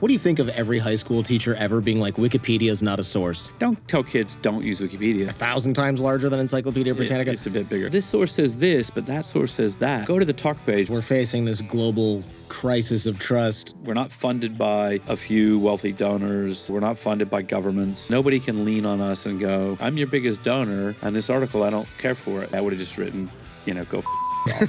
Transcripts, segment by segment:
What do you think of every high school teacher ever being like, Wikipedia is not a source? Don't tell kids don't use Wikipedia. 1,000 times larger than Encyclopedia Britannica? It's a bit bigger. This source says this, but that source says that. Go to the talk page. We're facing this global crisis of trust. We're not funded by a few wealthy donors. We're not funded by governments. Nobody can lean on us and go, I'm your biggest donor, and this article, I don't care for it. I would have just written, go off.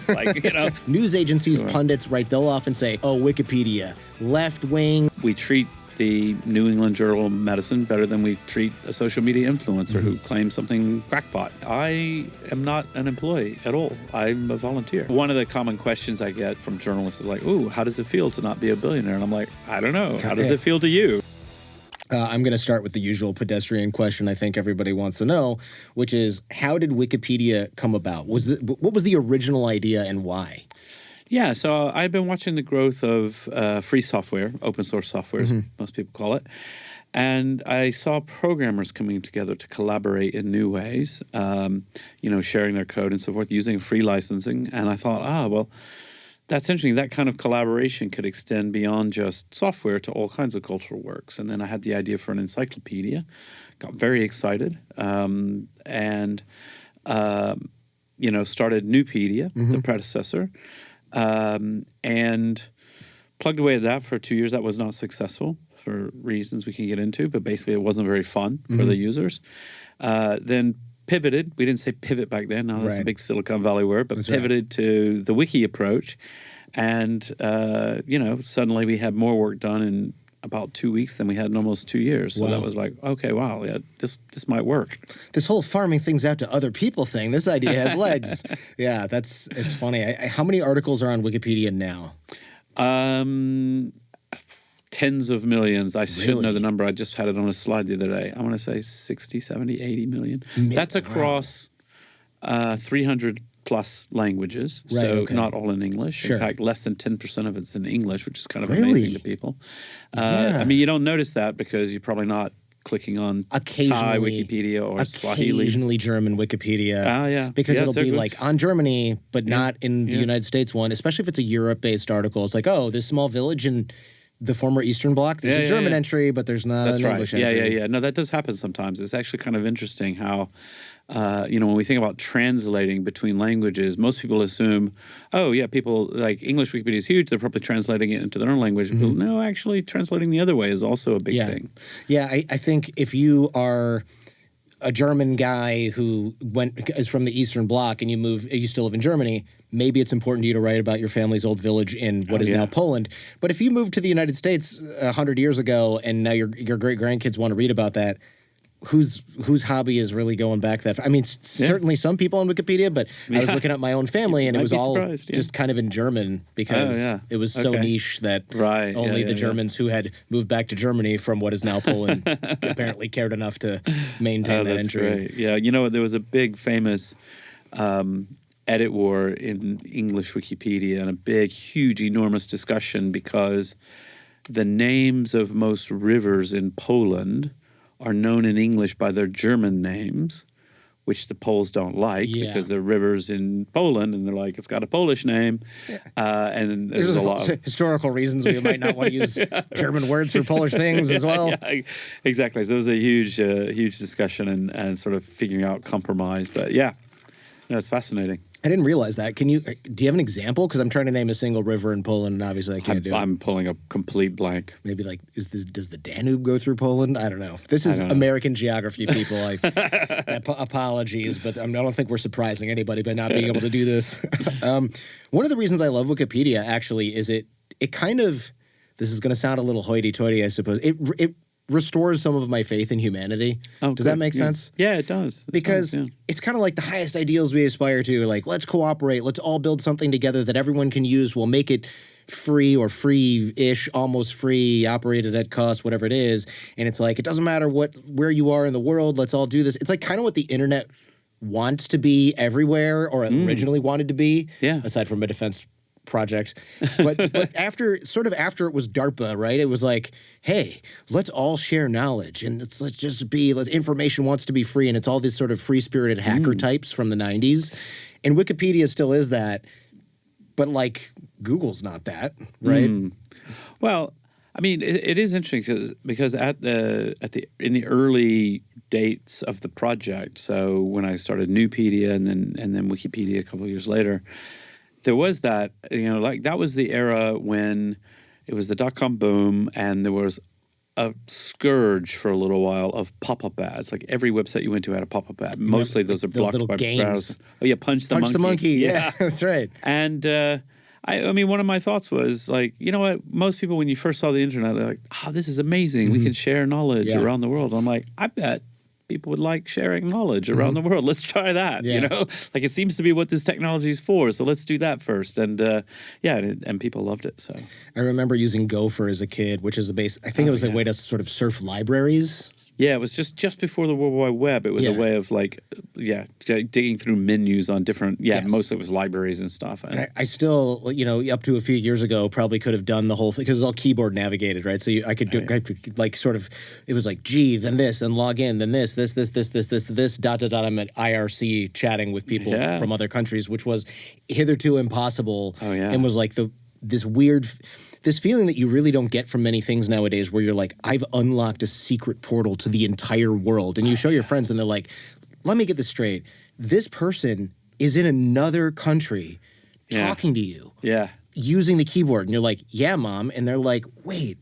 Like, News agencies, pundits, right, they'll often say, oh, Wikipedia, left wing. We treat the New England Journal of Medicine better than we treat a social media influencer who claims something crackpot. I am not an employee at all. I'm a volunteer. One of the common questions I get from journalists is like, ooh, how does it feel to not be a billionaire? And I'm like, I don't know. How does it feel to you? I'm going to start with the usual pedestrian question I think everybody wants to know, which is, how did Wikipedia come about? What was the original idea and why? Yeah, so I've been watching the growth of free software, open source software, as most people call it. And I saw programmers coming together to collaborate in new ways, sharing their code and so forth, using free licensing. And I thought, well, that's interesting. That kind of collaboration could extend beyond just software to all kinds of cultural works. And then I had the idea for an encyclopedia, got very excited, and started Newpedia, the predecessor, and plugged away at that for 2 years. That was not successful for reasons we can get into, but basically it wasn't very fun for the users. Then pivoted. We didn't say pivot back then. Now that's a big Silicon Valley word, but pivoted to the wiki approach. And, suddenly we had more work done in about 2 weeks than we had in almost 2 years. So that was like, okay, wow, yeah, this might work. This whole farming things out to other people thing, this idea has legs. Yeah, it's funny. How many articles are on Wikipedia now? Tens of millions. I should know the number. I just had it on a slide the other day. I want to say 60, 70, 80 million. That's across 300 plus languages. So not all in English. In fact, less than 10% of it's in English, which is kind of amazing to people. I mean, you don't notice that because you're probably not clicking on Thai Wikipedia or Swahili. Occasionally German Wikipedia. Yeah. Because it'll be like on Germany, but not in the United States one, especially if it's a Europe-based article. It's like, oh, this small village in the former Eastern Bloc, there's a German entry, but there's not an English entry. Yeah. No, that does happen sometimes. It's actually kind of interesting how, when we think about translating between languages, most people assume, people like English Wikipedia is huge. They're probably translating it into their own language. People, no, actually translating the other way is also a big thing. Yeah, I think if you are a German guy who is from the Eastern Bloc and you still live in Germany, maybe it's important to you to write about your family's old village in what is now Poland. But if you moved to the United States 100 years ago and now your great-grandkids want to read about that, whose hobby is really going back that far? I mean, certainly some people on Wikipedia, but I was looking at my own family and it was all just kind of in German because it was so niche that only the Germans who had moved back to Germany from what is now Poland apparently cared enough to maintain that entry. Great. Yeah, there was a big famous edit war in English Wikipedia and a big, huge, enormous discussion because the names of most rivers in Poland are known in English by their German names, which the Poles don't like because they're rivers in Poland, and they're like, it's got a Polish name. And there's a lot of historical reasons we might not want to use German words for Polish things as well. Yeah, exactly. So it was a huge discussion and sort of figuring out compromise. But it's fascinating. I didn't realize that. Do you have an example? Because I'm trying to name a single river in Poland, and obviously I can't do it. I'm pulling a complete blank. Maybe like, does the Danube go through Poland? I don't know. This is American geography, people. Apologies, but I don't think we're surprising anybody by not being able to do this. One of the reasons I love Wikipedia, actually, is it kind of, this is going to sound a little hoity-toity, I suppose. It restores some of my faith in humanity. Does that make sense? Yeah, it does. Because it's kind of like the highest ideals we aspire to. Like, let's cooperate. Let's all build something together that everyone can use. We'll make it free or free-ish, almost free, operated at cost, whatever it is. And it's like, it doesn't matter where you are in the world. Let's all do this. It's like kind of what the internet wants to be everywhere, or originally wanted to be, aside from a defense project. But after it was DARPA, right? It was like, hey, let's all share knowledge, and information wants to be free, and it's all this sort of free-spirited hacker types from the 90s. And Wikipedia still is that, but like Google's not that, right? Well, I mean, it is interesting because in the early dates of the project, so when I started Newpedia and then Wikipedia a couple of years later, there was that, like that was the era when it was the .com boom, and there was a scourge for a little while of pop-up ads. Like every website you went to had a pop-up ad. Mostly those are blocked by browsers. Oh yeah, Punch the Monkey. Yeah, that's right. And I mean, one of my thoughts was like, you know what? Most people, when you first saw the internet, they're like, "Oh, this is amazing. We can share knowledge around the world." I'm like, I bet people would like sharing knowledge around the world. Let's try that. Like it seems to be what this technology is for. So let's do that first. And and people loved it. So I remember using Gopher as a kid, which is a base. I think it was a way to sort of surf libraries. Yeah, it was just before the World Wide Web. It was a way of like, digging through menus on different, mostly it was libraries and stuff. And I still, up to a few years ago, probably could have done the whole thing because it's all keyboard navigated, right? So I could do, I could like sort of, it was like, G, then this, and log in, then this, dot. I'm at IRC chatting with people from other countries, which was hitherto impossible. Oh, yeah. And was like this feeling that you really don't get from many things nowadays where you're like, I've unlocked a secret portal to the entire world. And you show your friends and they're like, let me get this straight. This person is in another country talking to you. Yeah. Using the keyboard. And you're like, yeah, Mom. And they're like, wait,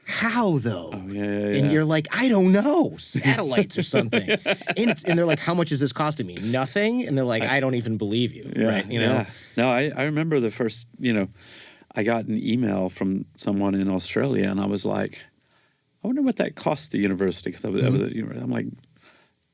how though? Oh, yeah. And you're like, I don't know. Satellites or something. And they're like, how much is this costing me? Nothing. And they're like, I don't even believe you. Yeah, right? No, I remember the first, I got an email from someone in Australia, and I was like, I wonder what that costs the university. Because I was at university. I'm like,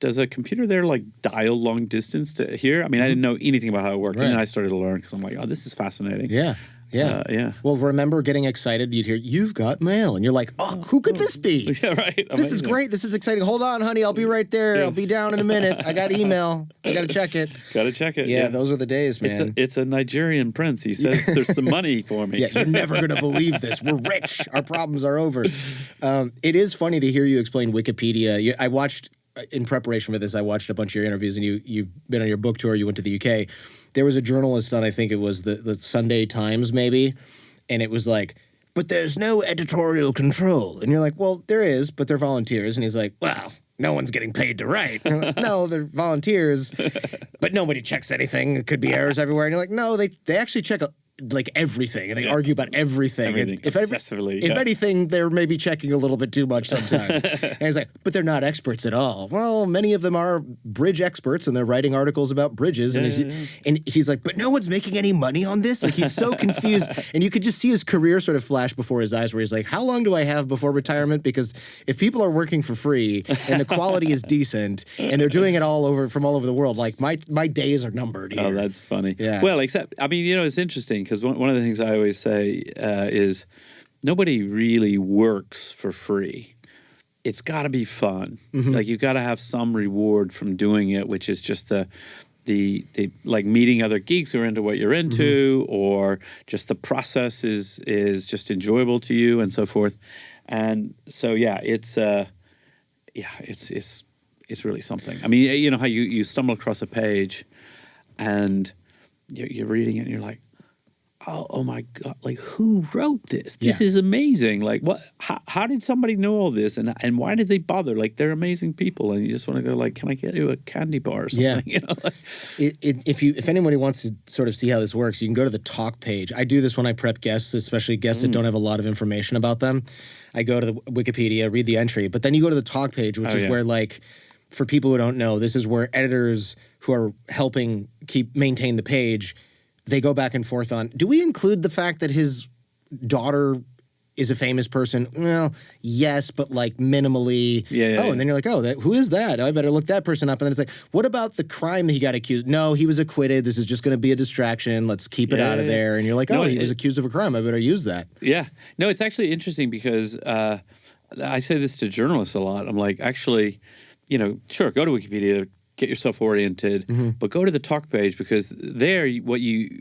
does a computer there like dial long distance to here? I mean, I didn't know anything about how it worked. Right. And then I started to learn because I'm like, oh, this is fascinating. Yeah. Yeah. Well, remember getting excited, you'd hear, you've got mail. And you're like, oh, who could this be? Yeah, right. This is great. This is exciting. Hold on, honey. I'll be right there. I'll be down in a minute. I got email. I got to check it. Got to check it. Yeah, those are the days, man. It's a Nigerian prince. He says there's some money for me. Yeah, you're never going to believe this. We're rich. Our problems are over. It is funny to hear you explain Wikipedia. I watched, in preparation for this, I watched a bunch of your interviews, and you've been on your book tour. You went to the UK. There was a journalist on, I think it was the Sunday Times, maybe. And it was like, but there's no editorial control. And you're like, well, there is, but they're volunteers. And he's like, well, no one's getting paid to write. And you're like, no, they're volunteers, but nobody checks anything. It could be errors everywhere. And you're like, no, they actually check like everything, and they argue about everything. Obsessively. If anything, they're maybe checking a little bit too much sometimes. And he's like, but they're not experts at all. Well, many of them are bridge experts, and they're writing articles about bridges. And he's like, but no one's making any money on this? Like, he's so confused. And you could just see his career sort of flash before his eyes, where he's like, how long do I have before retirement? Because if people are working for free, and the quality is decent, and they're doing it from all over the world, like, my days are numbered here. Oh, that's funny. Yeah. Well, except, I mean, it's interesting, because one of the things I always say is nobody really works for free. It's got to be fun. Like, you've got to have some reward from doing it, which is just the like meeting other geeks who are into what you're into, or just the process is just enjoyable to you, and so forth. And so it's really something. I mean, you know how you stumble across a page, and you're reading it, and you're like, oh my God, like, who wrote this? This is amazing. Like, what? How did somebody know all this? And why did they bother? Like, they're amazing people, and you just want to go, like, can I get you a candy bar or something? Yeah. If anybody wants to sort of see how this works, you can go to the talk page. I do this when I prep guests, especially guests that don't have a lot of information about them. I go to the Wikipedia, read the entry, but then you go to the talk page, which is where, like, for people who don't know, this is where editors who are helping maintain the page, they go back and forth on, do we include the fact that his daughter is a famous person? Well, yes, but like minimally. And then you're like, who is that? I better look that person up. And then it's like, what about the crime that he got accused? No, he was acquitted. This is just going to be a distraction. Let's keep it out of there. And you're like, he was accused of a crime. I better use that. Yeah. No, it's actually interesting because I say this to journalists a lot. I'm like, actually, sure, go to Wikipedia, get yourself oriented, but go to the talk page, because there what you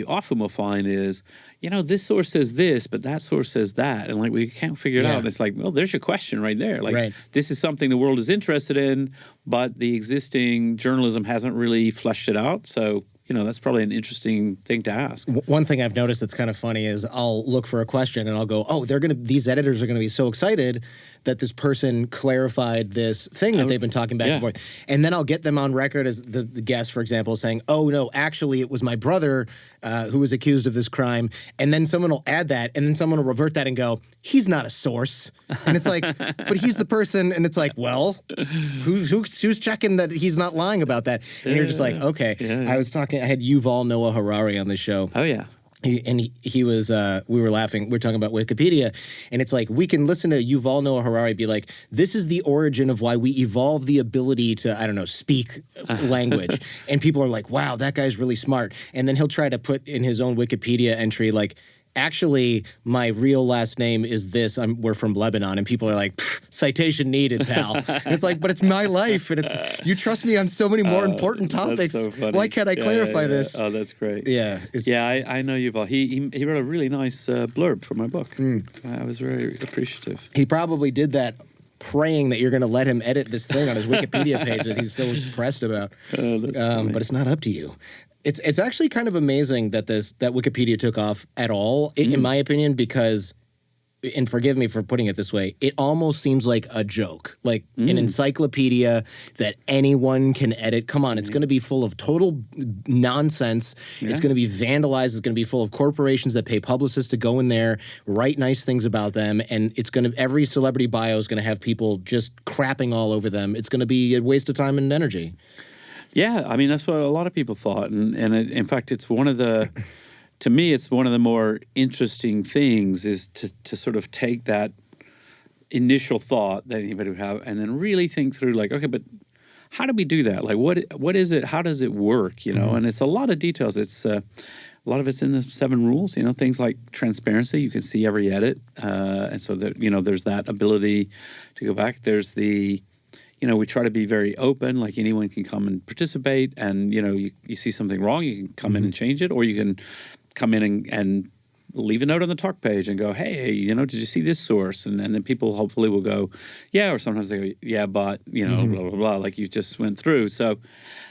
often will find is, this source says this, but that source says that, and like we can't figure it out. And it's like, well, there's your question right there. Like, this is something the world is interested in, but the existing journalism hasn't really fleshed it out. So that's probably an interesting thing to ask. One thing I've noticed that's kind of funny is I'll look for a question and I'll go, oh, these editors are gonna be so excited that this person clarified this thing that they've been talking back and forth. And then I'll get them on record as the guest, for example, saying, oh, no, actually, it was my brother who was accused of this crime. And then someone will add that, and then someone will revert that and go, he's not a source. And it's like, but he's the person, and it's like, well, who's checking that he's not lying about that? And you're just like, okay. Yeah. I had Yuval Noah Harari on this show. Oh, yeah. He was, we were laughing, we were talking about Wikipedia, and it's like, we can listen to Yuval Noah Harari be like, this is the origin of why we evolved the ability to, I don't know, speak language. And people are like, wow, that guy's really smart. And then he'll try to put in his own Wikipedia entry, like, actually, my real last name is this. We're from Lebanon. And people are like, citation needed, pal. And it's like, but it's my life. And you trust me on so many more important topics. That's so funny. Why can't I clarify this? Oh, that's great. Yeah. I know Yuval. He wrote a really nice blurb for my book. I was very appreciative. He probably did that praying that you're going to let him edit this thing on his Wikipedia page that he's so impressed about. But it's not up to you. It's actually kind of amazing that Wikipedia took off at all, in my opinion, because, and forgive me for putting it this way, it almost seems like a joke, like an encyclopedia that anyone can edit. Come on, it's going to be full of total nonsense. Yeah. It's going to be vandalized. It's going to be full of corporations that pay publicists to go in there, write nice things about them, and every celebrity bio is going to have people just crapping all over them. It's going to be a waste of time and energy. Yeah, I mean, that's what a lot of people thought. In fact, it's one of the, to me, it's one of the more interesting things is to sort of take that initial thought that anybody would have and then really think through, like, okay, but how do we do that? Like, what is it? How does it work? And it's a lot of details. It's a lot of it's in the 7 rules, things like transparency. You can see every edit. And so that, there's that ability to go back. There's the... we try to be very open, like anyone can come and participate, and, you see something wrong, you can come in and change it, or you can come in and leave a note on the talk page and go, hey, did you see this source? And then people hopefully will go, yeah, or sometimes they go, yeah, but, blah, blah, blah, like you just went through. So,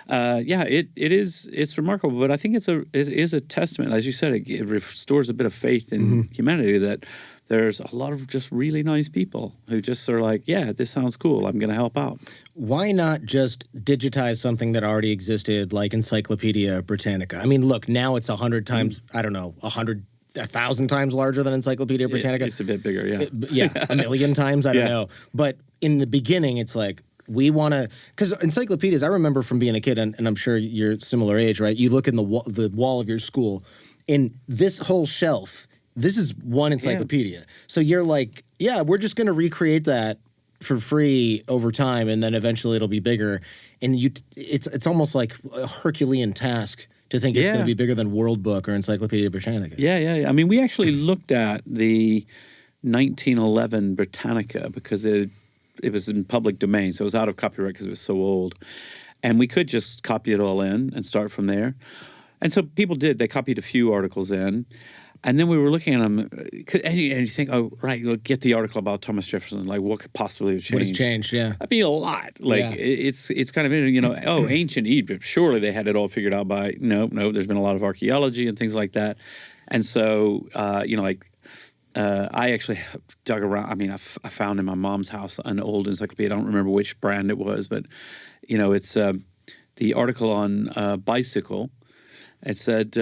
it's remarkable, but I think it is a testament, as you said, it restores a bit of faith in humanity that there's a lot of just really nice people who just are like, yeah, this sounds cool. I'm going to help out. Why not just digitize something that already existed, like Encyclopedia Britannica? I mean, look, now it's 100 times, I don't know, 1,000 times larger than Encyclopedia Britannica. It's a bit bigger, yeah. Yeah, a million times, I don't know. But in the beginning, it's like, we want to, because encyclopedias, I remember from being a kid, and I'm sure you're similar age, right? You look in the wall of your school, and this whole shelf, this is one encyclopedia. Yeah. So you're like, yeah, we're just going to recreate that for free over time, and then eventually it'll be bigger. And it's almost like a Herculean task to think it's going to be bigger than World Book or Encyclopedia Britannica. Yeah. I mean, we actually looked at the 1911 Britannica because it was in public domain, so it was out of copyright because it was so old. And we could just copy it all in and start from there. And so people did. They copied a few articles in. And then we were looking at them, and you think, oh, right, you'll get the article about Thomas Jefferson. Like, what could possibly have changed? What has changed, yeah. That'd be a lot. Like, it's kind of, ancient Egypt, surely they had it all figured out by, no, there's been a lot of archaeology and things like that. And so, I actually dug around. I mean, I found in my mom's house an old encyclopedia. I don't remember which brand it was, but, it's the article on bicycle. It said...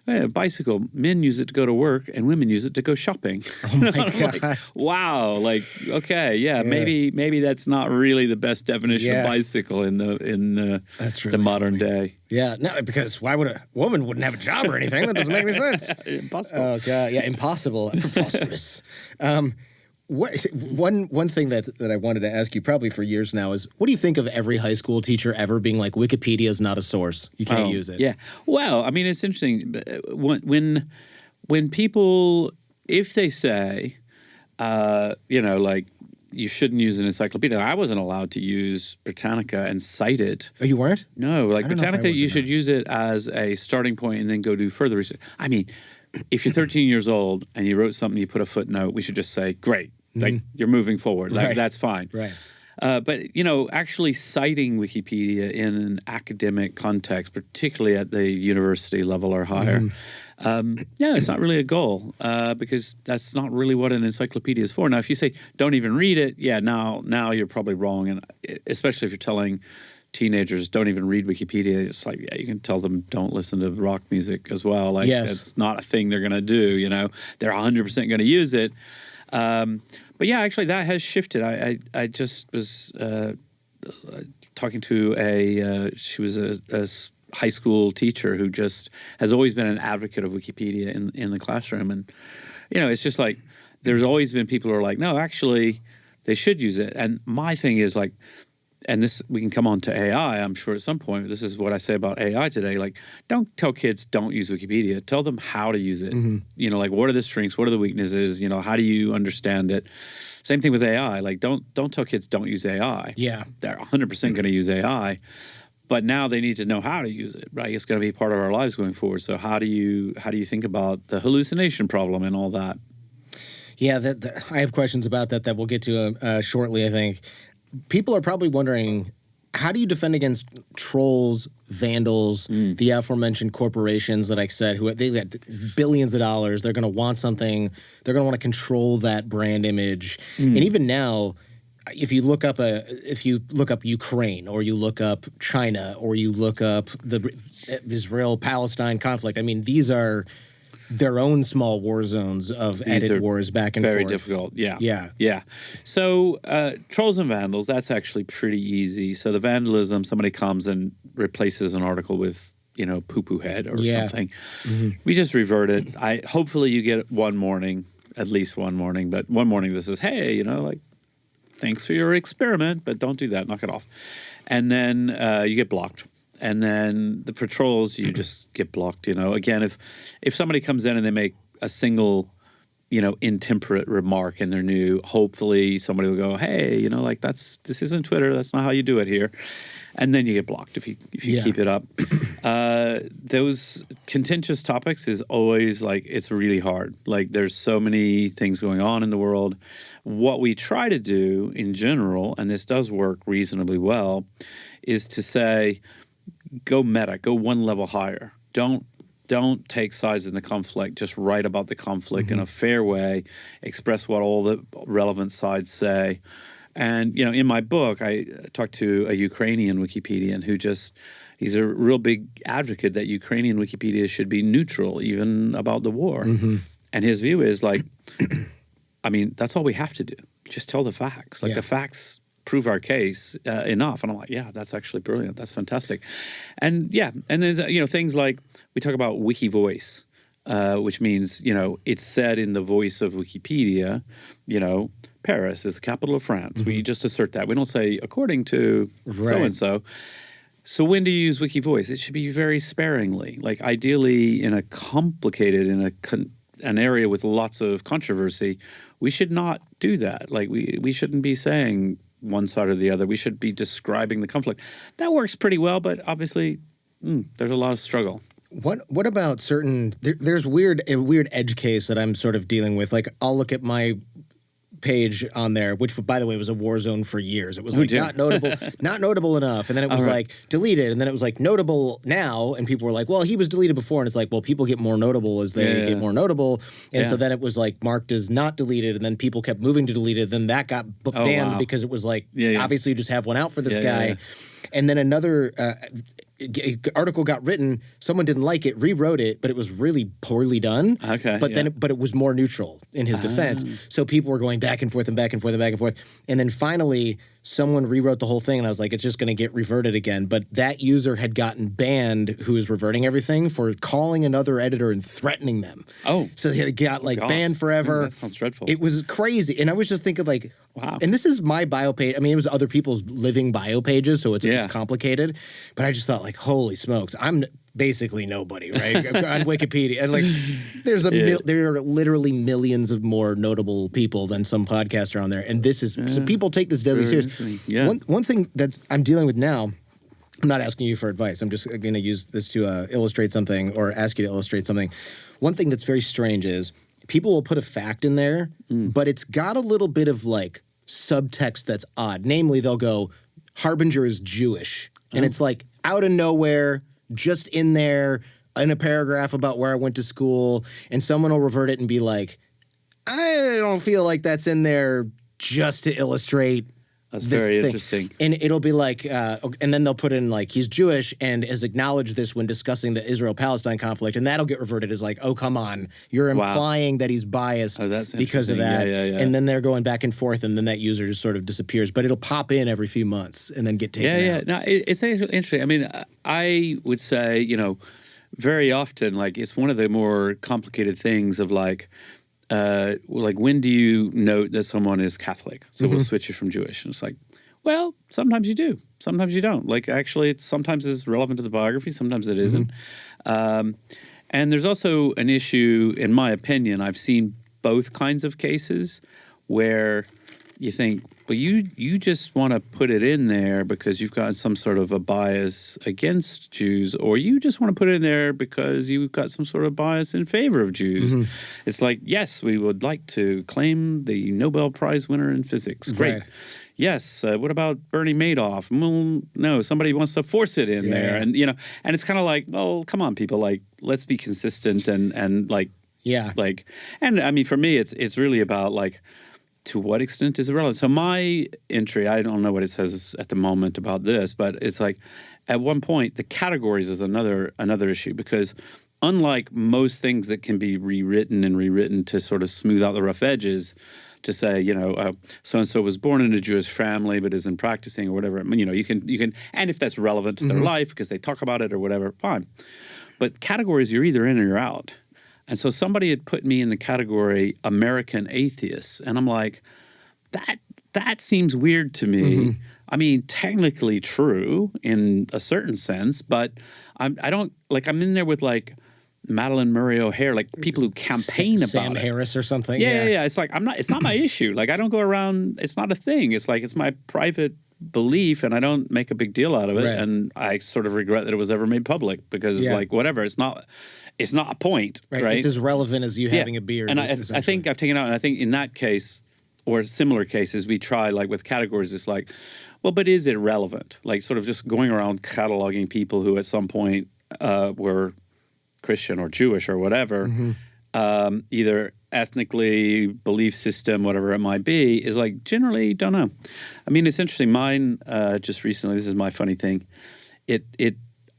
a bicycle, men use it to go to work and women use it to go shopping. Oh my God. Like, wow. Like, okay, maybe that's not really the best definition of bicycle in the modern day. Yeah, no, because why would a woman wouldn't have a job or anything? That doesn't make any sense. Impossible. Oh God, yeah, impossible. Preposterous. One thing that I wanted to ask you probably for years now is, what do you think of every high school teacher ever being like, Wikipedia is not a source, you can't use it? Yeah. Well, I mean, it's interesting. When people, if they say, like, you shouldn't use an encyclopedia. I wasn't allowed to use Britannica and cite it. Oh, you weren't? No, like Britannica, you should use it as a starting point and then go do further research. I mean, if you're 13 years old and you wrote something, you put a footnote, we should just say, great, like you're moving forward. Like, that's fine. Right. But, actually citing Wikipedia in an academic context, particularly at the university level or higher, it's not really a goal because that's not really what an encyclopedia is for. Now, if you say don't even read it, now you're probably wrong. And especially if you're telling teenagers don't even read Wikipedia, it's like, you can tell them don't listen to rock music as well. Like, that's not a thing they're going to do, They're 100% going to use it. But yeah, actually, that has shifted. I just was talking to she was a high school teacher who just has always been an advocate of Wikipedia in the classroom. And, it's just like there's always been people who are like, no, actually, they should use it. And my thing is like, and this, we can come on to AI, I'm sure at some point, but this is what I say about AI today. Like, don't tell kids don't use Wikipedia. Tell them how to use it. Like, what are the strengths? What are the weaknesses? How do you understand it? Same thing with AI. Like, don't tell kids don't use AI. Yeah. They're 100% going to use AI. But now they need to know how to use it, right? It's going to be part of our lives going forward. So how do you think about the hallucination problem and all that? Yeah, I have questions about that we'll get to shortly, I think. People are probably wondering, how do you defend against trolls, vandals, the aforementioned corporations that I said, they got billions of dollars, they're going to want something, they're going to want to control that brand image. And even now, if you look up Ukraine, or you look up China, or you look up the Israel-Palestine conflict, I mean, these are their own small war zones of edit wars back and very forth. Very difficult, yeah. So trolls and vandals, that's actually pretty easy. So the vandalism, somebody comes and replaces an article with, poo-poo head or something. We just revert it. Hopefully you get it one morning, at least one morning, but one morning this is, hey, thanks for your experiment, but don't do that, knock it off. And then you get blocked. And then for trolls, you just get blocked, Again, if somebody comes in and they make a single, intemperate remark and they're new, hopefully somebody will go, hey, this isn't Twitter. That's not how you do it here. And then you get blocked if you keep it up. Those contentious topics is always like, it's really hard. Like, there's so many things going on in the world. What we try to do in general, and this does work reasonably well, is to say, go meta, go one level higher. Don't take sides in the conflict. Just write about the conflict in a fair way. Express what all the relevant sides say. And, in my book, I talked to a Ukrainian Wikipedian who he's a real big advocate that Ukrainian Wikipedia should be neutral, even about the war. And his view is like, I mean, that's all we have to do. Just tell the facts. Like, the facts prove our case enough. And I'm like, yeah, that's actually brilliant. That's fantastic. And and there's, things like we talk about wiki voice, which means, it's said in the voice of Wikipedia, Paris is the capital of France. We just assert that. We don't say according to so-and-so. So when do you use wiki voice? It should be very sparingly. Like, ideally in a complicated, an area with lots of controversy, we should not do that. Like, we shouldn't be saying one side or the other. We should be describing the conflict. That works pretty well, but obviously there's a lot of struggle. What about certain? There's a weird edge case that I'm sort of dealing with. Like, I'll look at my page on there, which, by the way, was a war zone for years. It was like not notable enough, and then it was like deleted, and then it was like notable now, and people were like, well, he was deleted before, and it's like, well, people get more notable as they get more notable, and so then it was like marked as not deleted, and then people kept moving to deleted, then that got banned because it was like, obviously you just have one out for this guy. And then another article got written, someone didn't like it, rewrote it, but it was really poorly done. But it was more neutral in his defense. So people were going back and forth and back and forth and back and forth. And then finally, someone rewrote the whole thing, and I was like, it's just going to get reverted again. But that user had gotten banned, who was reverting everything, for calling another editor and threatening them. Oh. So they got banned forever. That sounds dreadful. It was crazy. And I was just thinking like, wow. And this is my bio page. I mean, it was other people's living bio pages, so it's complicated. But I just thought like, holy smokes, I'm basically nobody, right? On Wikipedia. And like, there are literally millions of more notable people than some podcaster on there. And this is, so people take this deadly serious. Yeah. One thing that I'm dealing with now, I'm not asking you for advice. I'm just going to use this to illustrate something or ask you to illustrate something. One thing that's very strange is people will put a fact in there, but it's got a little bit of like subtext that's odd. Namely, they'll go, Harbinger is Jewish. And it's like out of nowhere, just in there, in a paragraph about where I went to school, and someone will revert it and be like, I don't feel like that's in there just to illustrate. That's very interesting. And it'll be like, and then they'll put in like, he's Jewish and has acknowledged this when discussing the Israel-Palestine conflict, and that'll get reverted as like, oh, come on, you're implying that he's biased because of that. Yeah. And then they're going back and forth, and then that user just sort of disappears. But it'll pop in every few months and then get taken out. No, it's actually interesting. I mean, I would say, you know, very often, like, it's one of the more complicated things of like when do you note that someone is Catholic? So we'll switch it from Jewish. And it's like, well, sometimes you do. Sometimes you don't. Like, actually, sometimes it's relevant to the biography. Sometimes it isn't. And there's also an issue, in my opinion, I've seen both kinds of cases where you think, well, you just want to put it in there because you've got some sort of a bias against Jews, or you just want to put it in there because you've got some sort of bias in favor of Jews. It's like, yes, we would like to claim the Nobel Prize winner in physics. Great. Right. Yes. What about Bernie Madoff? Well, no, somebody wants to force it in there. And, you know, and it's kind of like, well, come on, people, like, let's be consistent and like, and I mean, for me, it's really about like, to what extent is it relevant? So my entry, I don't know what it says at the moment about this, but it's like at one point the categories is another issue, because unlike most things that can be rewritten to sort of smooth out the rough edges, to say, you know, so and so was born in a Jewish family but isn't practicing or whatever. I mean, you know, you can, and if that's relevant to their life because they talk about it or whatever, fine. But categories, you're either in or you're out. And so somebody had put me in the category American atheist, and I'm like, that seems weird to me. I mean, technically true in a certain sense, but I don't, like, I'm in there with like Madeline Murray O'Hair, like people who campaign about Sam it. Harris or something. Yeah. It's like, it's not my issue. Like, I don't go around, it's not a thing. It's like, it's my private belief, and I don't make a big deal out of it. Right. And I sort of regret that it was ever made public, because it's like, whatever, it's not a point, right? It's as relevant as you having a beer. And I think I've taken out, and I think in that case, or similar cases, we try, like with categories, it's like, well, but is it relevant? Like, sort of just going around cataloging people who at some point were Christian or Jewish or whatever, either ethnically, belief system, whatever it might be, is like, generally, don't know. I mean, it's interesting. Mine, just recently, this is my funny thing.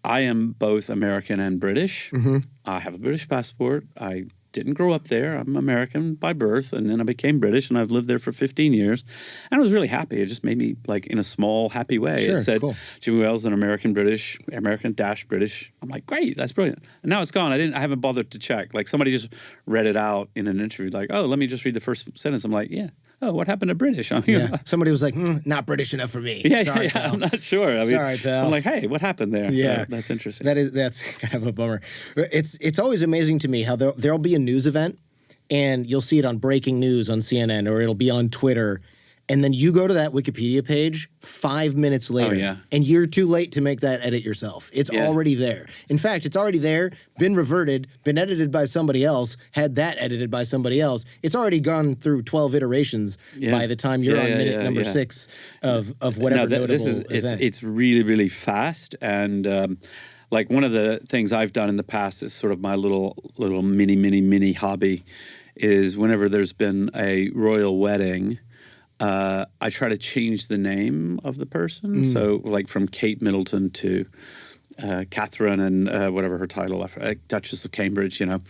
I am both American and British. I have a British passport. I didn't grow up there. I'm American by birth, and then I became British, and I've lived there for 15 years. And I was really happy. It just made me, like, in a small, happy way. Sure, it said, cool. Jimmy Wales, an American-British. I'm like, great, that's brilliant. And now it's gone. I haven't bothered to check. Like, somebody just read it out in an interview, like, oh, let me just read the first sentence. I'm like, yeah. Oh, what happened to British? Somebody was like, not British enough for me. Sorry, pal. I'm not sure. I mean, sorry, pal. I'm like, hey, what happened there? Yeah. So that's interesting. That's kind of a bummer. It's always amazing to me how there'll be a news event, and you'll see it on breaking news on CNN, or it'll be on Twitter, and then you go to that Wikipedia page 5 minutes later, and you're too late to make that edit yourself. It's already there. In fact, it's already there, been reverted, been edited by somebody else, had that edited by somebody else. It's already gone through 12 iterations by the time you're on minute number 6 of whatever notable event. It's really, really fast, and like one of the things I've done in the past is sort of my little mini hobby is whenever there's been a royal wedding, I try to change the name of the person. So, like, from Kate Middleton to Catherine and whatever her title, Duchess of Cambridge, you know.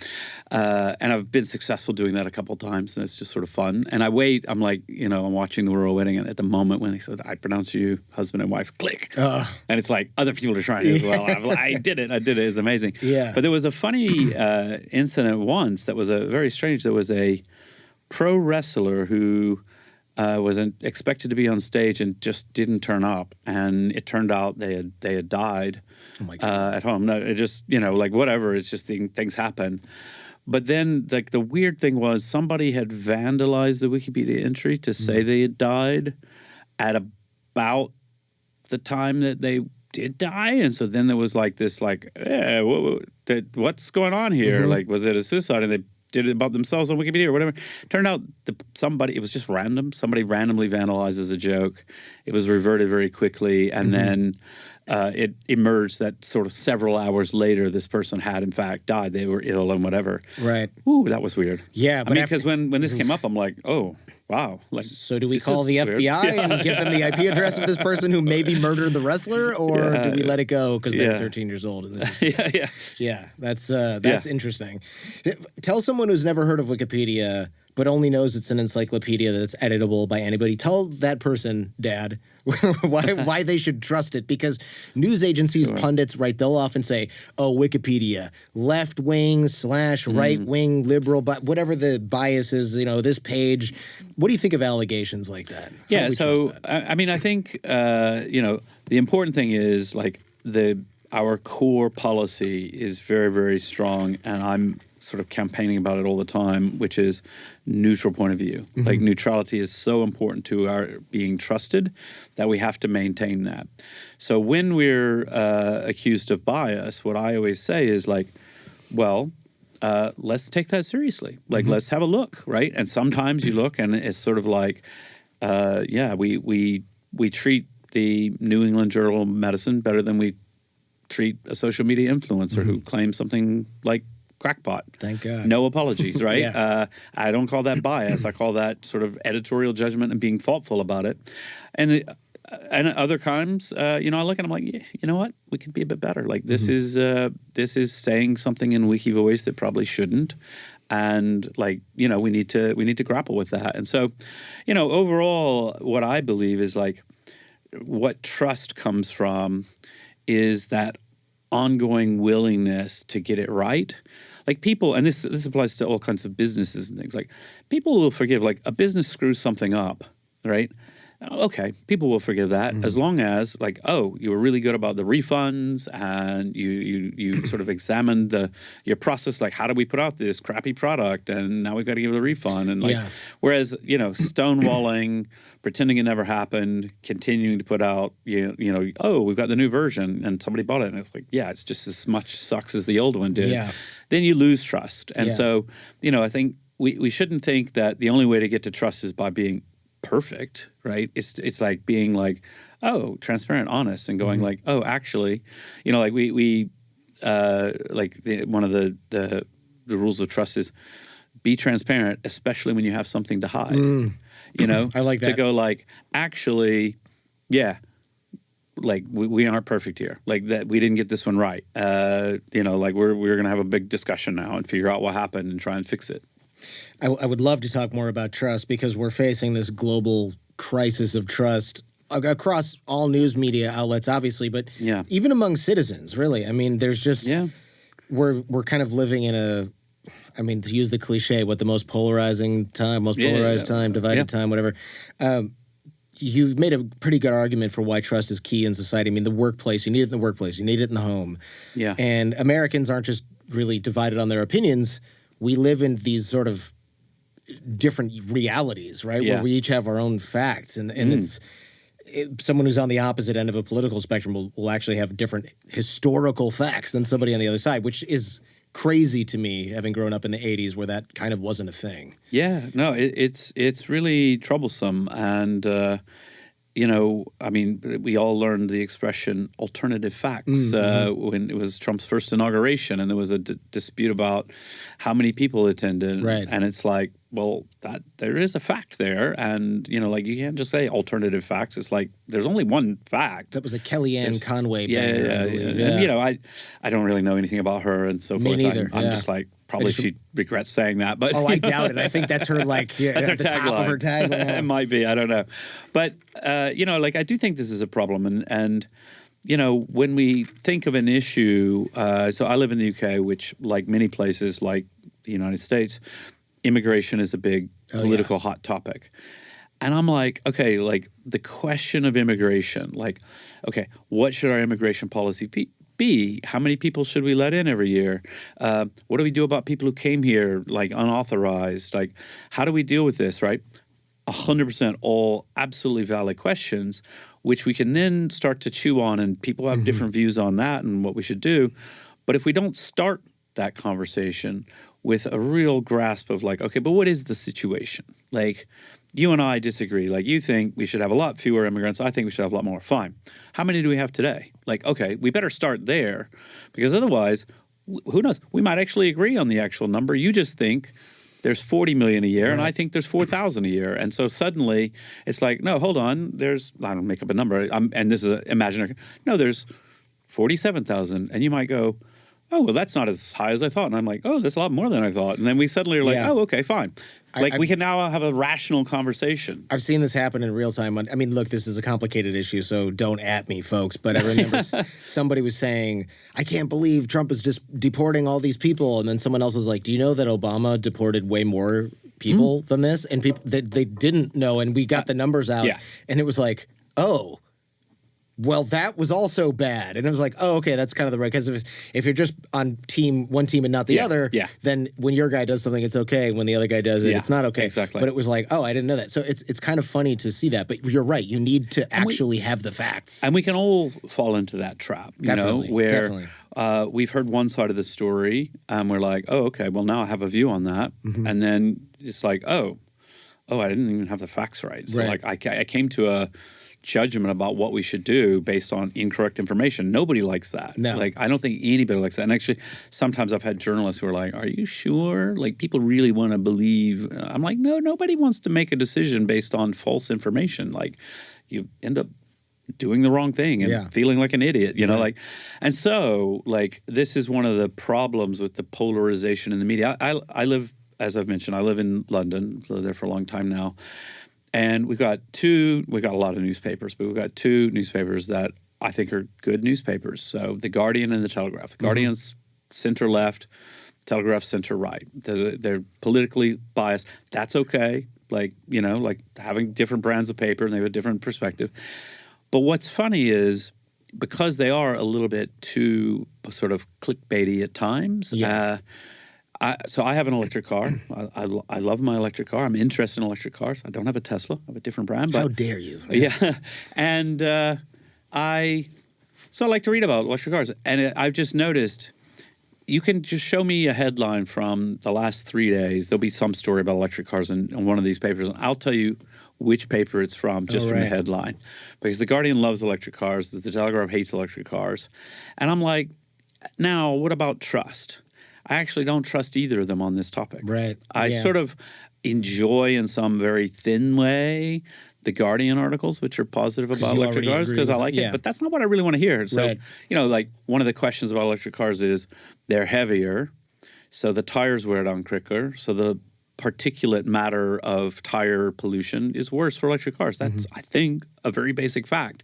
And I've been successful doing that a couple of times, and it's just sort of fun. And I wait, I'm like, you know, I'm watching the royal wedding, and at the moment when they said, I pronounce you husband and wife, click. And it's like, other people are trying to as well. I'm like, I did it. It's amazing. Yeah. But there was a funny incident once that was very strange. There was a pro wrestler who was expected to be on stage and just didn't turn up, and it turned out they had died at home. No, it just, you know, like, whatever. It's just things happen. But then, like, the weird thing was somebody had vandalized the Wikipedia entry to say they had died at about the time that they did die, and so then there was like this, like, what's going on here? Like, was it a suicide? And they did it about themselves on Wikipedia or whatever. Turned out it was just random. Somebody randomly vandalizes a joke. It was reverted very quickly, and then it emerged that sort of several hours later, this person had in fact died. They were ill and whatever. Right. Ooh, that was weird. Yeah, but because when this came up, I'm like, oh, wow. Like, so do we call the FBI and give them the IP address of this person who maybe murdered the wrestler, or do we let it go because they're 13 years old? And this is, yeah, that's interesting. Tell someone who's never heard of Wikipedia but only knows it's an encyclopedia that's editable by anybody. Tell that person, Dad, why they should trust it. Because news agencies, pundits, right, they'll often say, oh, Wikipedia, left-wing / right-wing liberal, but whatever the bias is, this page. What do you think of allegations like that? Yeah, so, I mean, I think, the important thing is, like, our core policy is very, very strong, and I'm sort of campaigning about it all the time, which is neutral point of view. Like, neutrality is so important to our being trusted that we have to maintain that. So when we're accused of bias, what I always say is like, well, let's take that seriously. Like, let's have a look, right? And sometimes you look and it's sort of like, we treat the New England Journal of Medicine better than we treat a social media influencer who claims something like crackpot. Thank God. No apologies, right? I don't call that bias. I call that sort of editorial judgment and being thoughtful about it. And other times, I look and I'm like, yeah, you know what? We could be a bit better. Like, this is saying something in Wiki Voice that probably shouldn't. And like, we need to grapple with that. And so, overall, what I believe is like, what trust comes from is that ongoing willingness to get it right. Like, people, and this applies to all kinds of businesses and things, like, people will forgive, like, a business screws something up, right? Okay, people will forgive that as long as, like, oh, you were really good about the refunds and you sort of examined your process, like, how do we put out this crappy product and now we've got to give the refund, and like, whereas, stonewalling, pretending it never happened, continuing to put out, oh, we've got the new version and somebody bought it and it's like, yeah, it's just as much sucks as the old one did. Yeah. Then you lose trust. And so, I think we shouldn't think that the only way to get to trust is by being perfect, right? It's like being like, oh, transparent, honest, and going like, oh, actually, like we like one of the rules of trust is be transparent, especially when you have something to hide. I like that. To go like, actually, yeah, like we aren't perfect here. Like, that we didn't get this one right. Like we're gonna have a big discussion now and figure out what happened and try and fix it. I would love to talk more about trust, because we're facing this global crisis of trust across all news media outlets, obviously, but even among citizens, really. I mean, there's just we're kind of living in to use the cliche, the most polarized time, divided time, whatever. You've made a pretty good argument for why trust is key in society. I mean, the workplace, you need it in the workplace, you need it in the home. Yeah. And Americans aren't just really divided on their opinions. We live in these sort of different realities, right? Where we each have our own facts. And someone who's on the opposite end of a political spectrum will actually have different historical facts than somebody on the other side, which is crazy to me, having grown up in the 80s where that kind of wasn't a thing. Yeah, no, it's really troublesome. And, we all learned the expression alternative facts when it was Trump's first inauguration, and there was a dispute about how many people attended. Right. And it's like, well, that there is a fact there. And, you can't just say alternative facts. It's like, there's only one fact. That was a Kellyanne Conway banger, I believe. And, I don't really know anything about her and so forth. Me neither. I'm just like, probably she regrets saying that. But I doubt it. I think that's her, that's her tagline. Top of her tagline. It might be. I don't know. But, I do think this is a problem. And when we think of an issue, so I live in the UK, which, like many places, like the United States, immigration is a big political hot topic. And I'm like, okay, like the question of immigration, like, okay, what should our immigration policy be? How many people should we let in every year? What do we do about people who came here, like, unauthorized? Like, how do we deal with this, right? 100% all absolutely valid questions, which we can then start to chew on, and people have different views on that and what we should do. But if we don't start that conversation, with a real grasp of like, okay, but what is the situation? Like, you and I disagree. Like, you think we should have a lot fewer immigrants. I think we should have a lot more. Fine. How many do we have today? Like, okay, we better start there, because otherwise, who knows? We might actually agree on the actual number. You just think there's 40 million a year, and I think there's 4,000 a year. And so suddenly it's like, no, hold on. There's, I don't make up a number, and this is an imaginary. No, there's 47,000. And you might go, oh, well, that's not as high as I thought. And I'm like, oh, that's a lot more than I thought. And then we suddenly are like, oh, okay, fine. Like, we can now have a rational conversation. I've seen this happen in real time. I mean, look, this is a complicated issue, so don't at me, folks. But I remember somebody was saying, I can't believe Trump is just deporting all these people. And then someone else was like, do you know that Obama deported way more people than this? And people that they didn't know, and we got the numbers out. And it was like, oh, well, that was also bad. And it was like, oh, okay, that's kind of the right. Because if you're just on one team and not the other, then when your guy does something, it's okay. When the other guy does it, it's not okay. Exactly. But it was like, oh, I didn't know that. So it's kind of funny to see that. But you're right. You need to actually have the facts. And we can all fall into that trap, you know, where we've heard one side of the story and we're like, oh, okay, well, now I have a view on that. And then it's like, oh, I didn't even have the facts right. So like I came to a judgment about what we should do based on incorrect information. Nobody likes that. No. Like, I don't think anybody likes that. And actually, sometimes I've had journalists who are like, are you sure? Like, people really want to believe. I'm like, no, nobody wants to make a decision based on false information. Like, you end up doing the wrong thing and feeling like an idiot, you know, like, and so, like, this is one of the problems with the polarization in the media. I live, as I've mentioned, I live in London, lived there for a long time now. And we got a lot of newspapers, but we've got two newspapers that I think are good newspapers. So The Guardian and The Telegraph. The Guardian's center-left, Telegraph center-right. They're politically biased. That's okay. Like, you know, like having different brands of paper and they have a different perspective. But what's funny is because they are a little bit too sort of clickbaity at times, so I have an electric car. I love my electric car. I'm interested in electric cars. I don't have a Tesla. I have a different brand. But, how dare you? Yeah. And I like to read about electric cars. And I've just noticed you can just show me a headline from the last 3 days. There'll be some story about electric cars in one of these papers. And I'll tell you which paper it's from just from the headline. Because The Guardian loves electric cars. The Telegraph hates electric cars. And I'm like, now, what about trust? I actually don't trust either of them on this topic. Right. I sort of enjoy in some very thin way the Guardian articles, which are positive about electric cars because I like it. But that's not what I really want to hear. So, you know, like one of the questions about electric cars is they're heavier, so the tires wear down quicker, so the particulate matter of tire pollution is worse for electric cars. That's, I think, a very basic fact.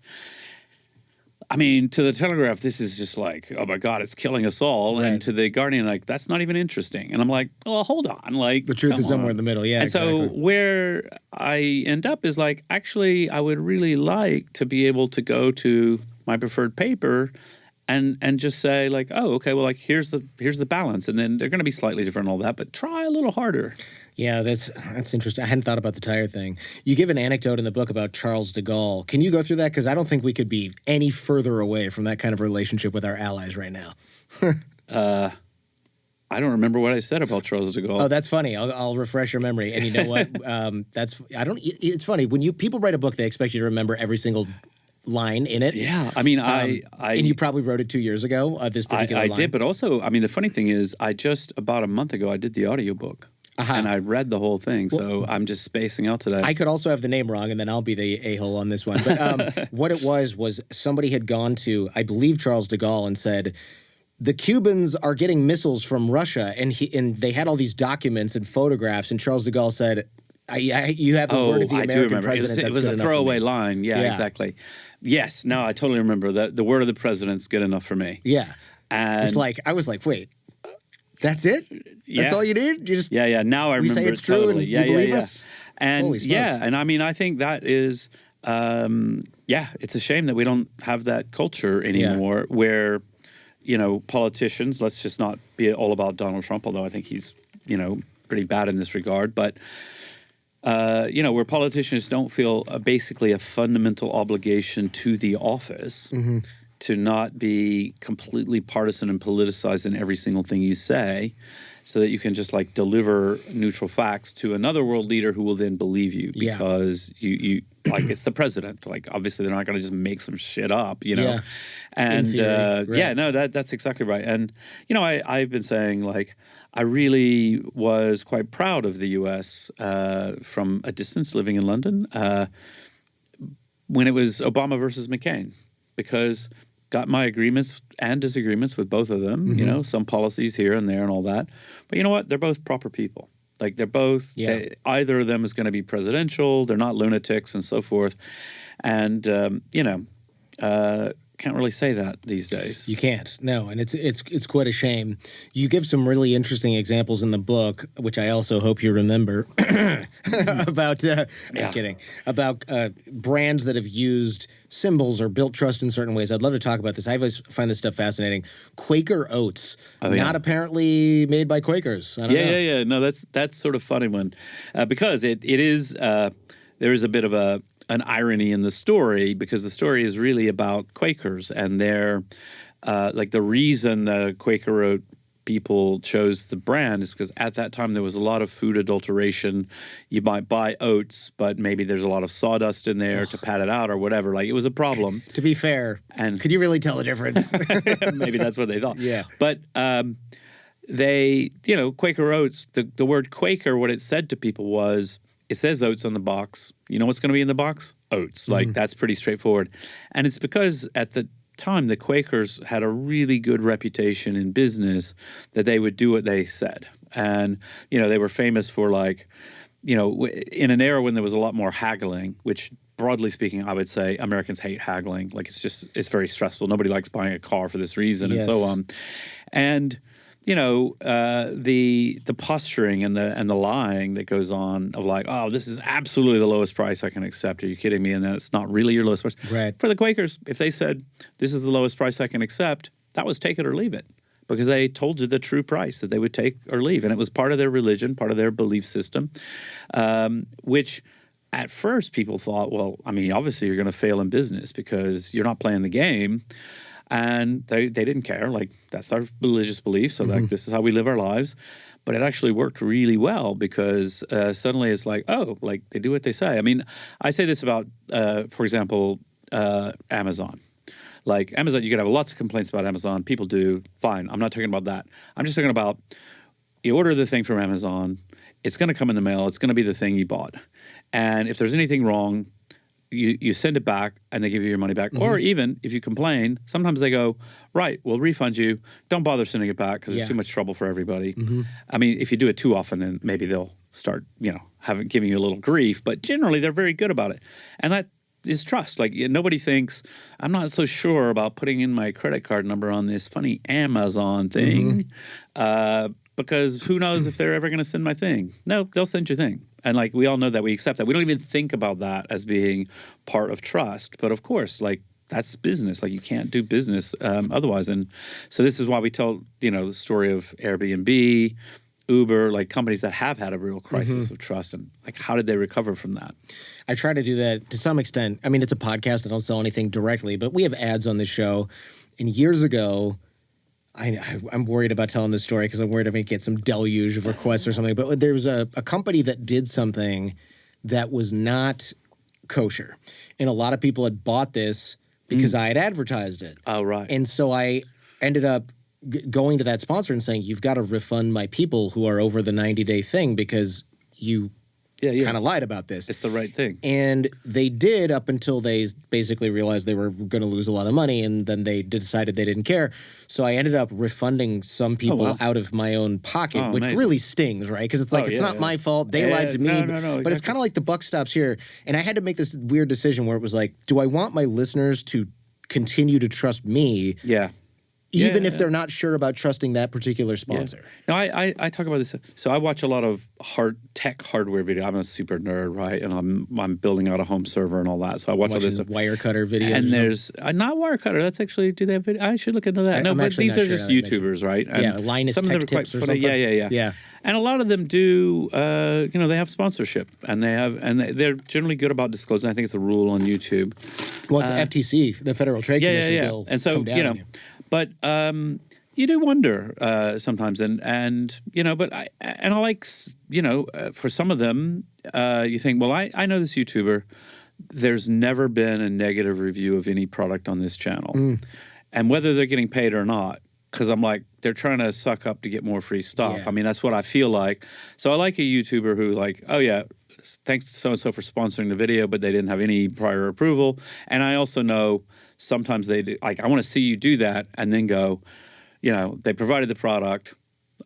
I mean, to the Telegraph, this is just like, oh my God, it's killing us all. And to the Guardian, like, that's not even interesting. And I'm like, well, hold on. Like, the truth is somewhere in the middle. Yeah. And so where I end up is like, actually, I would really like to be able to go to my preferred paper and just say like, oh, okay, well, like here's the balance. And then they're going to be slightly different and all that, but try a little harder. Yeah, that's interesting. I hadn't thought about the tire thing. You give an anecdote in the book about Charles de Gaulle. Can you go through that? Because I don't think we could be any further away from that kind of relationship with our allies right now. I don't remember what I said about Charles de Gaulle. Oh, that's funny. I'll refresh your memory. And you know what? It's funny when people write a book, they expect you to remember every single line in it. Yeah, I mean, and you probably wrote it 2 years ago. This particular line. I did, but also, I mean, the funny thing is, about a month ago, I did the audiobook. And I read the whole thing, so I'm just spacing out today. I could also have the name wrong, and then I'll be the a-hole on this one. But what it was somebody had gone to, I believe, Charles de Gaulle and said, the Cubans are getting missiles from Russia, and they had all these documents and photographs, and Charles de Gaulle said, you have the word of the American president. It was a throwaway line. Yeah, exactly. Yes, no, I totally remember that. The word of the president's good enough for me. Yeah. And I was like, wait. That's it? That's all you need? You just Now I remember. We say it's true and you believe us? And and I mean, I think that is, it's a shame that we don't have that culture anymore where, you know, politicians, let's just not be all about Donald Trump, although I think he's, you know, pretty bad in this regard, but, you know, where politicians don't feel basically a fundamental obligation to the office to not be completely partisan and politicized in every single thing you say, so that you can just like deliver neutral facts to another world leader who will then believe you because you like it's the president. Like obviously they're not going to just make some shit up, you know. Yeah. And theory, right. no, that's exactly right. And you know, I've been saying like I really was quite proud of the U.S. From a distance, living in London, when it was Obama versus McCain, because got my agreements and disagreements with both of them, you know, some policies here and there and all that. But you know what? They're both proper people. Like they're both, either of them is going to be presidential. They're not lunatics and so forth. And, you know, can't really say that these days. You can't, no, and it's quite a shame. You give some really interesting examples in the book, which I also hope you remember, about, I'm kidding, about brands that have used symbols or built trust in certain ways. I'd love to talk about this. I always find this stuff fascinating. Quaker oats, not apparently made by Quakers. I don't know. No, that's sort of funny one, because it is, there is a bit of an irony in the story, because the story is really about Quakers and their like the reason the Quaker oat people chose the brand is because at that time there was a lot of food adulteration. You might buy oats, but maybe there's a lot of sawdust in there to pad it out or whatever. Like it was a problem. To be fair, and could you really tell the difference? Maybe that's what they thought. Yeah. But they, you know, Quaker oats, the word Quaker, what it said to people was, it says oats on the box. You know what's going to be in the box? Oats. Like, that's pretty straightforward. And it's because at the time, the Quakers had a really good reputation in business that they would do what they said. And, you know, they were famous for, like, you know, in an era when there was a lot more haggling, which broadly speaking, I would say Americans hate haggling. Like, it's very stressful. Nobody likes buying a car for this reason and so on. And you know, the posturing and the lying that goes on of like, oh, this is absolutely the lowest price I can accept. Are you kidding me? And then it's not really your lowest price. Right. For the Quakers, if they said this is the lowest price I can accept, that was take it or leave it, because they told you the true price that they would take or leave, and it was part of their religion, part of their belief system, which at first people thought, well, I mean, obviously you're going to fail in business because you're not playing the game. And they didn't care. Like, that's our religious belief. So, like, this is how we live our lives. But it actually worked really well because suddenly it's like, oh, like, they do what they say. I mean, I say this about, for example, Amazon. Like, Amazon, you could have lots of complaints about Amazon. People do. Fine. I'm not talking about that. I'm just talking about you order the thing from Amazon. It's going to come in the mail. It's going to be the thing you bought. And if there's anything wrong, you send it back and they give you your money back. Or even if you complain, sometimes they go, right, we'll refund you. Don't bother sending it back because it's too much trouble for everybody. I mean, if you do it too often, then maybe they'll start, you know, giving you a little grief. But generally, they're very good about it. And that is trust. Like, nobody thinks, I'm not so sure about putting in my credit card number on this funny Amazon thing because who knows if they're ever going to send my thing. No, they'll send your thing. And, like, we all know that we accept that. We don't even think about that as being part of trust. But, of course, like, that's business. Like, you can't do business otherwise. And so this is why we tell, you know, the story of Airbnb, Uber, like companies that have had a real crisis of trust. And, like, how did they recover from that? I try to do that to some extent. I mean, it's a podcast. I don't sell anything directly. But we have ads on this show. And years ago, I'm worried about telling this story because I'm worried I may get some deluge of requests or something. But there was a company that did something that was not kosher. And a lot of people had bought this because I had advertised it. Oh, right. And so I ended up going to that sponsor and saying, you've got to refund my people who are over the 90-day thing because you kind of lied about this. It's the right thing. And they did up until they basically realized they were going to lose a lot of money, and then they decided they didn't care. So I ended up refunding some people out of my own pocket, which really stings, right? Because it's like, it's not my fault. They lied to me. No, exactly. But it's kind of like the buck stops here. And I had to make this weird decision where it was like, do I want my listeners to continue to trust me? Yeah. Even if they're not sure about trusting that particular sponsor. No, I talk about this. So I watch a lot of tech hardware video. I'm a super nerd, right? And I'm building out a home server and all that. So I watch all this Wirecutter videos. And there's not Wirecutter. That's actually, do they have video? I should look into that. No, but these are just YouTubers, right? And Linus some Tech of them are quite Tips or funny. something. Yeah. And a lot of them do, you know, they have sponsorship, and they're generally good about disclosing. I think it's a rule on YouTube. Well, it's FTC, the Federal Trade Commission bill. And so, you know, but you do wonder sometimes, and but I like for some of them, you think, well, I know this YouTuber. There's never been a negative review of any product on this channel, and whether they're getting paid or not, because I'm like, they're trying to suck up to get more free stuff. Yeah. I mean, that's what I feel like. So I like a YouTuber who like, oh yeah, thanks to so-and-so for sponsoring the video, but they didn't have any prior approval. And I also know sometimes they do, like, I want to see you do that and then go, they provided the product.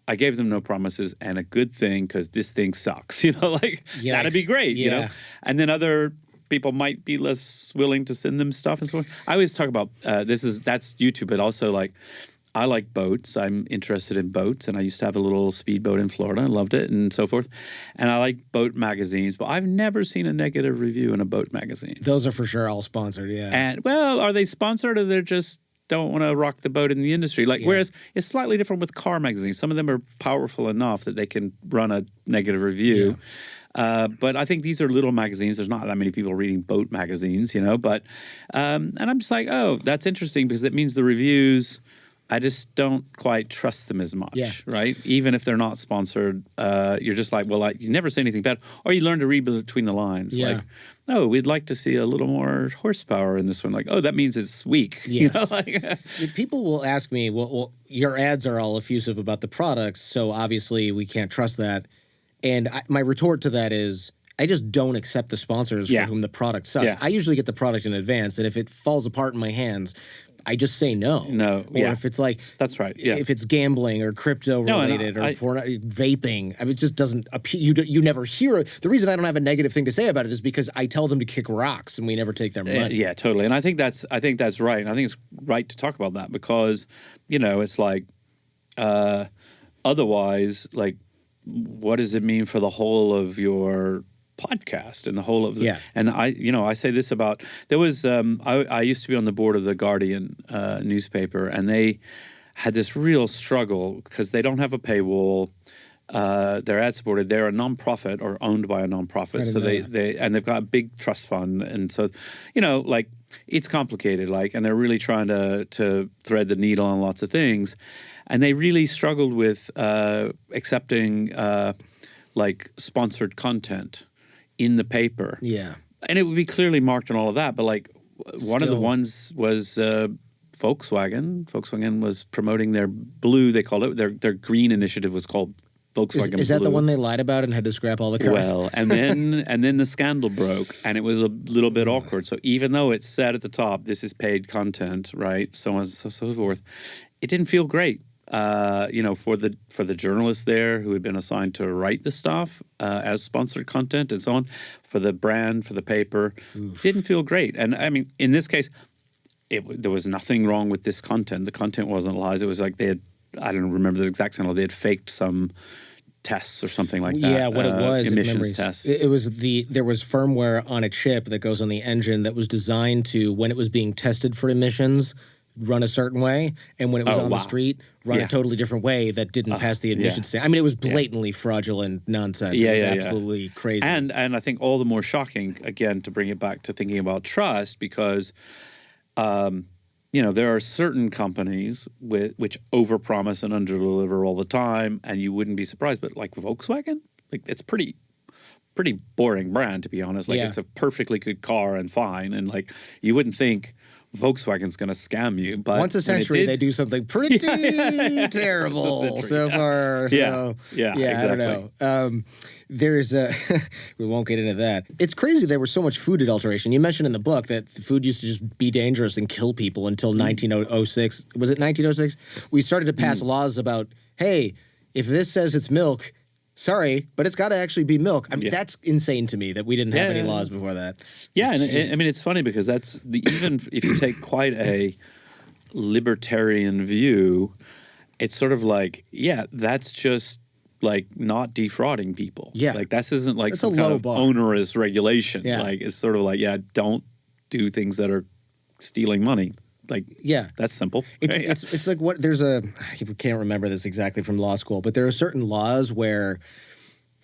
I gave them no promises and a good thing because this thing sucks. Like Yikes. That'd be great, Yeah. And then other people might be less willing to send them stuff and so on. I always talk about that's YouTube, but also like I like boats. I'm interested in boats, and I used to have a little speedboat in Florida. I loved it and so forth. And I like boat magazines, but I've never seen a negative review in a boat magazine. Those are for sure all sponsored, yeah. And, well, are they sponsored or they're just don't want to rock the boat in the industry? Whereas it's slightly different with car magazines. Some of them are powerful enough that they can run a negative review. Yeah. But I think these are little magazines. There's not that many people reading boat magazines, but and I'm just like, oh, that's interesting because it means the reviews, I just don't quite trust them as much, right? Even if they're not sponsored, you're just like, well, you never say anything bad. Or you learn to read between the lines. Yeah. Like, oh, we'd like to see a little more horsepower in this one. Like, oh, that means it's weak. Yes. People will ask me, well, your ads are all effusive about the products, so obviously we can't trust that. And my retort to that is, I just don't accept the sponsors for whom the product sucks. Yeah. I usually get the product in advance, and if it falls apart in my hands, I just say no. No. Or if it's like, that's right. Yeah. If it's gambling or crypto related or vaping, I mean, it just doesn't appeal. You never hear it. The reason I don't have a negative thing to say about it is because I tell them to kick rocks and we never take their money. Yeah, totally. And I think that's right. And I think it's right to talk about that because, it's like, otherwise, like, what does it mean for the whole of your podcast and the whole of the, and I say this about, there was I used to be on the board of the Guardian newspaper, and they had this real struggle because they don't have a paywall. They're ad supported. They're a nonprofit or owned by a nonprofit, so they've got a big trust fund, and so like it's complicated, like, and they're really trying to thread the needle on lots of things, and they really struggled with accepting like sponsored content in the paper. Yeah. And it would be clearly marked and all of that, but like one of the ones was Volkswagen. Volkswagen was promoting their blue, they called it. Their green initiative was called Volkswagen Blue. Is that the one they lied about and had to scrap all the cars? Well, and then the scandal broke, and it was a little bit awkward. So even though it said at the top, this is paid content, right, so on and so forth, it didn't feel great. For the journalists there who had been assigned to write the stuff as sponsored content and so on, for the brand, for the paper, didn't feel great. And I mean, in this case, there was nothing wrong with this content. The content wasn't lies. It was like I don't remember the exact scandal. They had faked some tests or something like that. Yeah, what it was, emissions tests. It was there was firmware on a chip that goes on the engine that was designed to, when it was being tested for emissions, run a certain way, and when it was on the street, run a totally different way that didn't pass the emissions standard. I mean, it was blatantly fraudulent nonsense. It was absolutely crazy. And I think all the more shocking, again, to bring it back to thinking about trust, because there are certain companies which overpromise and underdeliver all the time, and you wouldn't be surprised. But like Volkswagen, like it's pretty boring brand, to be honest. Like it's a perfectly good car and fine, and like you wouldn't think Volkswagen's going to scam you, but once a century they do something pretty terrible so far. So, exactly. I don't know. There's we won't get into that. It's crazy there was so much food adulteration. You mentioned in the book that food used to just be dangerous and kill people until 1906. Was it 1906? We started to pass laws about, hey, if this says it's milk, sorry, but it's got to actually be milk. I mean, that's insane to me that we didn't have any laws before that. Yeah, and I mean, it's funny because that's even if you take quite a libertarian view, it's sort of like, that's just like not defrauding people. Yeah, like this isn't like some kind of onerous regulation. Yeah. Like it's sort of like, don't do things that are stealing money. Like, that's simple. It's like what I can't remember this exactly from law school, but there are certain laws where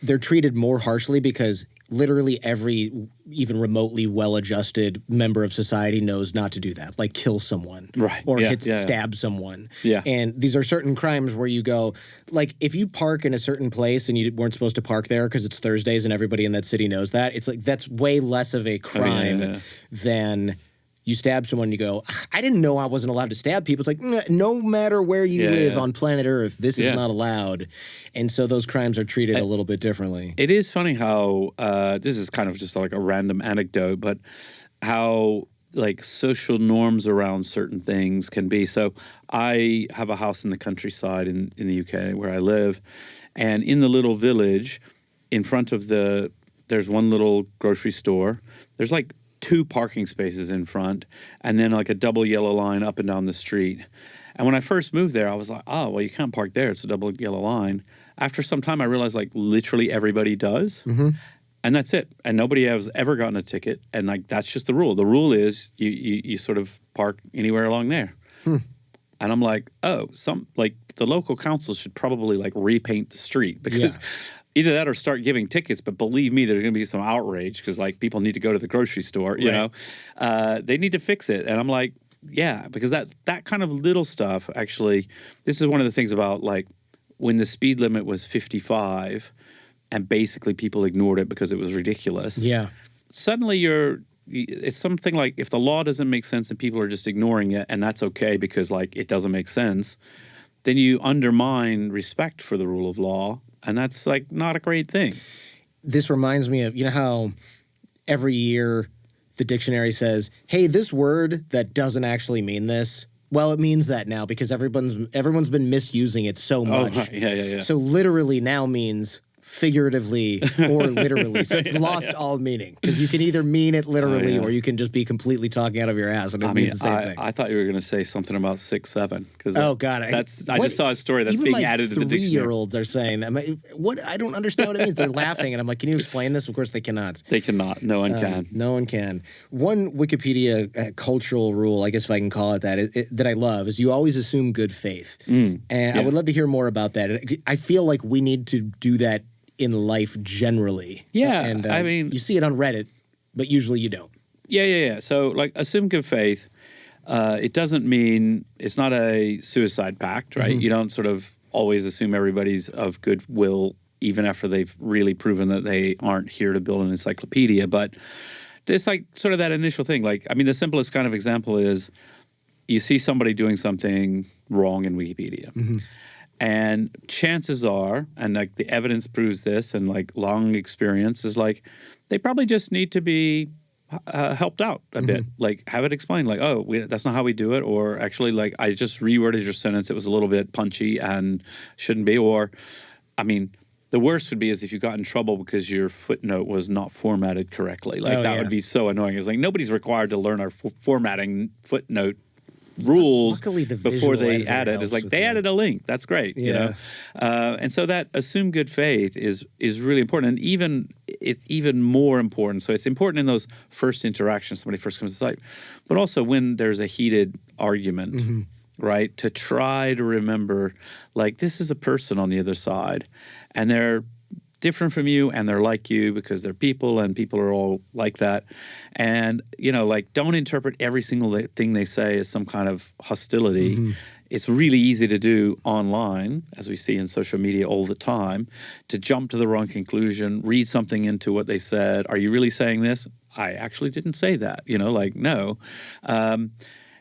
they're treated more harshly because literally every even remotely well-adjusted member of society knows not to do that, like kill someone, Right. or Yeah, stab someone. Yeah. And these are certain crimes where you go, like, if you park in a certain place and you weren't supposed to park there because it's Thursdays and everybody in that city knows that, it's like that's way less of a crime than you stab someone and you go, I didn't know I wasn't allowed to stab people. It's like, no matter where you live on planet Earth, this is not allowed. And so those crimes are treated a little bit differently. It is funny how, this is kind of just like a random anecdote, but how like social norms around certain things can be. So I have a house in the countryside in the UK where I live. And in the little village, in front of there's one little grocery store. There's like 2 parking spaces in front, and then like a double yellow line up and down the street. And when I first moved there, I was like, oh, well, you can't park there. It's a double yellow line. After some time, I realized like literally everybody does. Mm-hmm. And that's it. And nobody has ever gotten a ticket. And like, that's just the rule. The rule is you sort of park anywhere along there. And I'm like, oh, like the local council should probably like repaint the street, because either that or start giving tickets. But believe me, there's going to be some outrage because like people need to go to the grocery store, you know, they need to fix it. And I'm like, yeah, because that kind of little stuff, actually, this is one of the things about like when the speed limit was 55 and basically people ignored it because it was ridiculous. Yeah. Suddenly it's something like if the law doesn't make sense and people are just ignoring it, and that's okay because like it doesn't make sense, then you undermine respect for the rule of law. And that's like not a great thing. This reminds me of, you know how every year the dictionary says, hey, this word that doesn't actually mean this, well, it means that now because everyone's been misusing it so much. Oh, right. Yeah. So literally now means figuratively or literally. So it's lost all meaning because you can either mean it literally or you can just be completely talking out of your ass and it means the same thing. I thought you were going to say something about 6'7". Oh, God. I just saw a story that's being added to the dictionary. Even 3-year-olds are saying that. What? I don't understand what it means. They're laughing and I'm like, can you explain this? Of course they cannot. They cannot. No one can. No one can. One Wikipedia cultural rule, I guess if I can call it that, that I love is you always assume good faith. And I would love to hear more about that. I feel like we need to do that in life generally. Yeah, and I mean, you see it on Reddit, but usually you don't. Yeah. So, like, assume good faith. It doesn't mean it's not a suicide pact, right? You don't sort of always assume everybody's of goodwill, even after they've really proven that they aren't here to build an encyclopedia. But it's like sort of that initial thing. Like, I mean, the simplest kind of example is you see somebody doing something wrong in Wikipedia. And chances are, and like the evidence proves this, and like long experience is like, they probably just need to be helped out a bit. Like have it explained, like, oh, that's not how we do it. Or actually, like, I just reworded your sentence. It was a little bit punchy and shouldn't be. Or, I mean, the worst would be is if you got in trouble because your footnote was not formatted correctly. Like that would be so annoying. It's like nobody's required to learn our formatting footnote rules before they add it. It's like they added a link. That's great, you know. And so that assume good faith is really important, and it's even more important. So it's important in those first interactions. Somebody first comes to the site, but also when there's a heated argument, right? To try to remember, like, this is a person on the other side, and they're different from you and they're like you because they're people and people are all like that. And, you know, like, don't interpret every single thing they say as some kind of hostility. It's really easy to do online, as we see in social media all the time, to jump to the wrong conclusion, read something into what they said. Are you really saying this? I actually didn't say that, you know, like, no.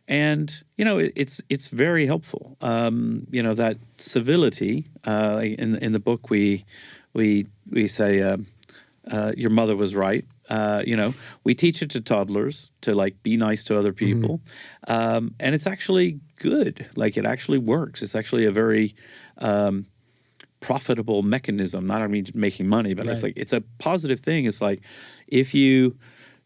And, you know, it's very helpful. You know, that civility, in the book we say, your mother was right. You know, we teach it to toddlers to, like, be nice to other people. And it's actually good. Like, it actually works. It's actually a very profitable mechanism. Not, I mean, making money, but it's like, it's a positive thing. It's like, if you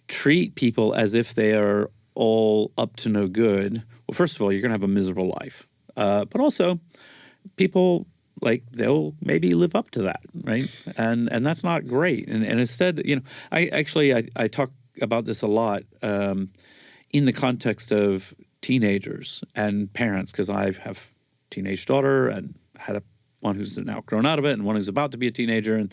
treat people as if they are all up to no good, well, first of all, you're going to have a miserable life. But also, people, like, they'll maybe live up to that, right? And that's not great. And instead, you know, I talk about this a lot in the context of teenagers and parents, because I have a teenage daughter and had one who's now grown out of it and one who's about to be a teenager. And,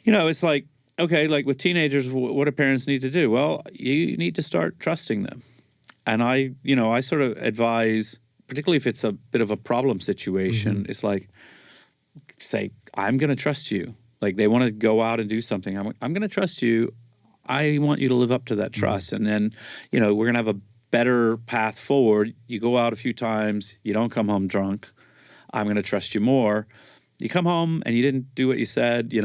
you know, it's like, okay, like with teenagers, what do parents need to do? Well, you need to start trusting them. And I sort of advise, particularly if it's a bit of a problem situation, it's like, say, I'm going to trust you. Like they want to go out and do something. I'm going to trust you. I want you to live up to that trust. And then, we're going to have a better path forward. You go out a few times. You don't come home drunk. I'm going to trust you more. You come home and you didn't do what you said, you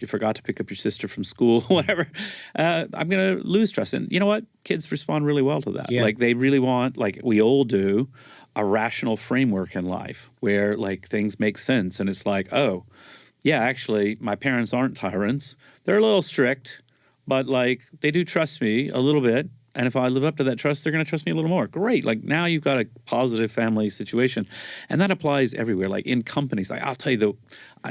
forgot to pick up your sister from school, whatever. I'm going to lose trust. And you know what? Kids respond really well to that. Yeah. Like they really want, like we all do, a rational framework in life where like things make sense. And it's like, oh, yeah, actually, my parents aren't tyrants. They're a little strict, but like they do trust me a little bit. And if I live up to that trust, they're going to trust me a little more. Great. Like now you've got a positive family situation. And that applies everywhere. Like in companies, like I'll tell you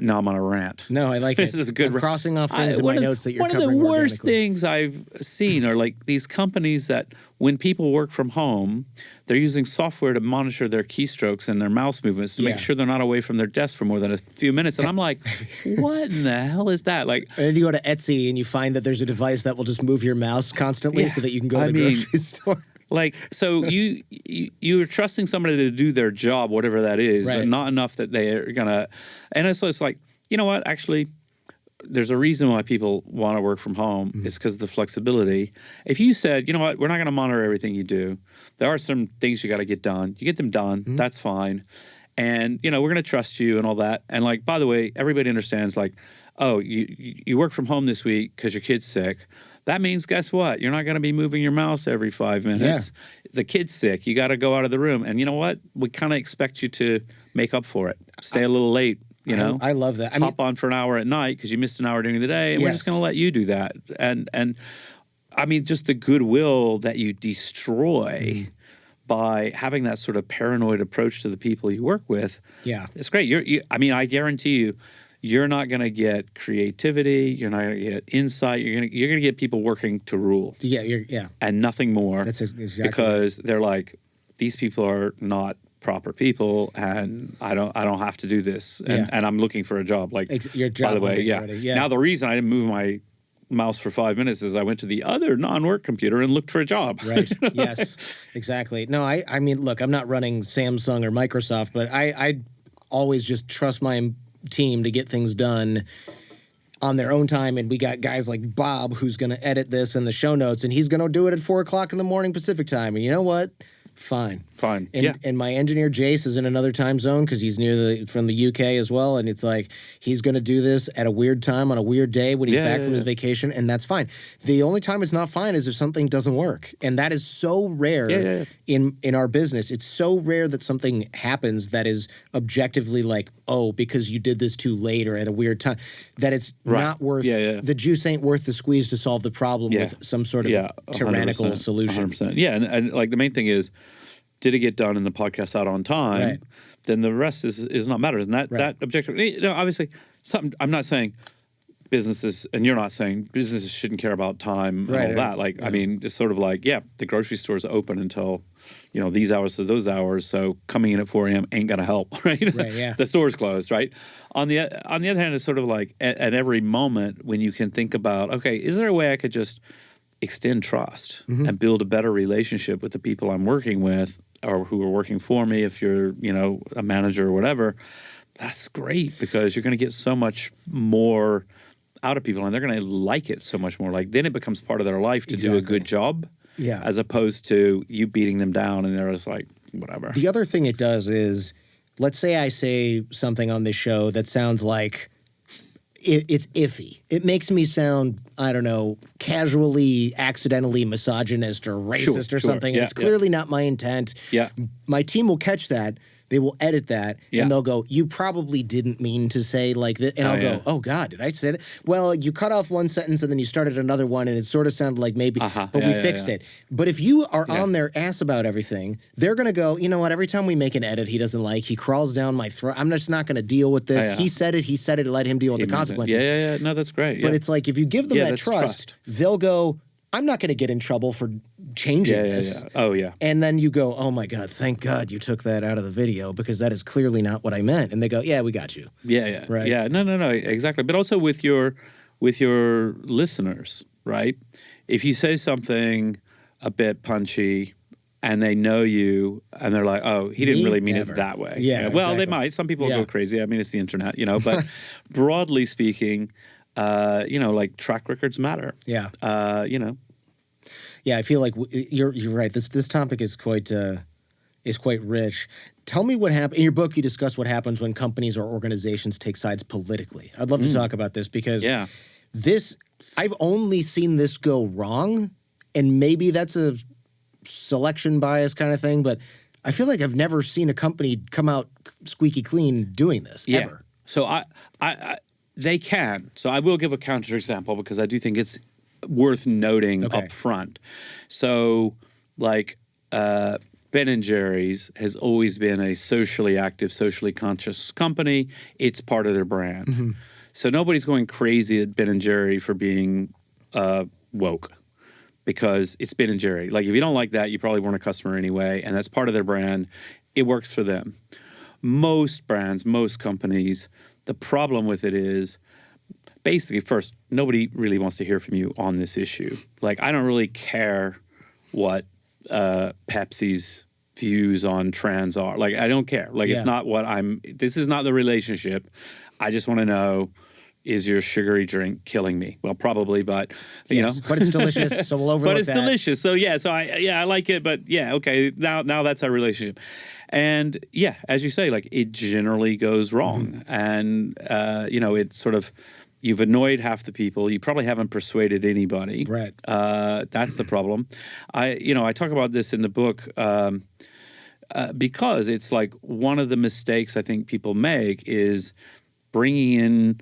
now I'm on a rant. No, I like This it. is a good I'm crossing off things in my notes that you're One of covering the worst organically. things I've seen are like these companies that when people work from home, they're using software to monitor their keystrokes and their mouse movements to make sure they're not away from their desk for more than a few minutes. And I'm like, what in the hell is that? Like, and then you go to Etsy and you find that there's a device that will just move your mouse constantly so that you can go to the grocery store. Like, so you're trusting somebody to do their job, whatever that is, but not enough that they're gonna. And it's like, you know what? Actually, there's a reason why people want to work from home. It's because of the flexibility. If you said, you know what, we're not going to monitor everything you do. There are some things you got to get done. You get them done. That's fine. And we're going to trust you and all that. And like, by the way, everybody understands. Like, oh, you work from home this week because your kid's sick. That means, guess what? You're not going to be moving your mouse every 5 minutes. Yeah. The kid's sick. You got to go out of the room. And you know what? We kind of expect you to make up for it. Stay a little late, I love that. Hop on for an hour at night because you missed an hour during the day. And we're just going to let you do that. And I mean, just the goodwill that you destroy by having that sort of paranoid approach to the people you work with. Yeah. It's great. I mean, I guarantee you, you're not going to get creativity. You're not going to get insight. You're going to get people working to rule. Yeah. And nothing more. That's exactly because they're like, these people are not proper people, and I don't have to do this. And I'm looking for a job. Like, your job. by the way, Now the reason I didn't move my mouse for 5 minutes is I went to the other non-work computer and looked for a job. Right. Yes. Exactly. No, I mean, look, I'm not running Samsung or Microsoft, but I always just trust my team to get things done on their own time. And we got guys like Bob who's going to edit this in the show notes, and he's going to do it at 4 o'clock in the morning Pacific time. And you know what? Fine. And my engineer Jace is in another time zone because he's from the UK as well, and it's like he's going to do this at a weird time on a weird day when he's back from his vacation, and that's fine. The only time it's not fine is if something doesn't work, and that is so rare in our business. It's so rare that something happens that is objectively like, oh, because you did this too late or at a weird time, that it's not worth the juice ain't worth the squeeze to solve the problem with some sort of tyrannical 100%, solution. 100%. Yeah, and like the main thing is, did it get done and the podcast out on time? Right. Then the rest is not matters. And that objective, obviously, I'm not saying businesses, and you're not saying businesses shouldn't care about time and all that. Like, I mean, it's sort of like, the grocery store's open until, these hours to those hours. So coming in at 4 a.m. ain't gonna help, right? The store's closed, right? On the other hand, it's sort of like at every moment when you can think about, okay, is there a way I could just extend trust and build a better relationship with the people I'm working with or who are working for me, if you're, a manager or whatever, that's great because you're going to get so much more out of people and they're going to like it so much more. Like then it becomes part of their life to do a good job as opposed to you beating them down and they're just like, whatever. The other thing it does is, let's say I say something on this show that sounds like it's iffy. It makes me sound, I don't know, casually, accidentally misogynist or racist or something. And it's clearly not my intent. Yeah. My team will catch that. They will edit that, and they'll go, you probably didn't mean to say like that. And I'll go, oh, God, did I say that? Well, you cut off one sentence, and then you started another one, and it sort of sounded like maybe, but we fixed it. But if you are on their ass about everything, they're going to go, you know what, every time we make an edit he doesn't like, he crawls down my throat. I'm just not going to deal with this. He said it, let him deal with the consequences. No, that's great. But it's like, if you give them that trust, they'll go, I'm not going to get in trouble for changing this. Oh, yeah. And then you go, oh, my God, thank God you took that out of the video because that is clearly not what I meant. And they go, yeah, we got you. Yeah. Right. Yeah, no, exactly. But also with your with your listeners, right? If you say something a bit punchy and they know you and they're like, oh, he didn't really mean Never. it that way. Yeah, Well, they exactly. might. Some people Yeah. go crazy. I mean, it's the internet, but broadly speaking, like track records matter. Yeah. Yeah, I feel like you're right. This topic is quite rich. Tell me what happened in your book. You discuss what happens when companies or organizations take sides politically. I'd love to talk about this because I've only seen this go wrong, and maybe that's a selection bias kind of thing. But I feel like I've never seen a company come out squeaky clean doing this ever. So they can. So I will give a counterexample because I do think it's worth noting up front. So, like, Ben & Jerry's has always been a socially active, socially conscious company. It's part of their brand. Mm-hmm. So nobody's going crazy at Ben & Jerry for being woke because it's Ben & Jerry. Like, if you don't like that, you probably weren't a customer anyway, and that's part of their brand. It works for them. Most brands, most companies, the problem with it is basically, first, nobody really wants to hear from you on this issue. Like, I don't really care what Pepsi's views on trans are. Like, I don't care. Like, it's not this is not the relationship. I just want to know, is your sugary drink killing me? Well, probably, but, you know. But it's delicious, so we'll overlook that. But it's delicious. So, I like it, but okay, now that's our relationship. And, as you say, like, it generally goes wrong. Mm-hmm. And, it sort of, you've annoyed half the people. You probably haven't persuaded anybody. Right. That's the problem. I talk about this in the book because it's like one of the mistakes I think people make is bringing in,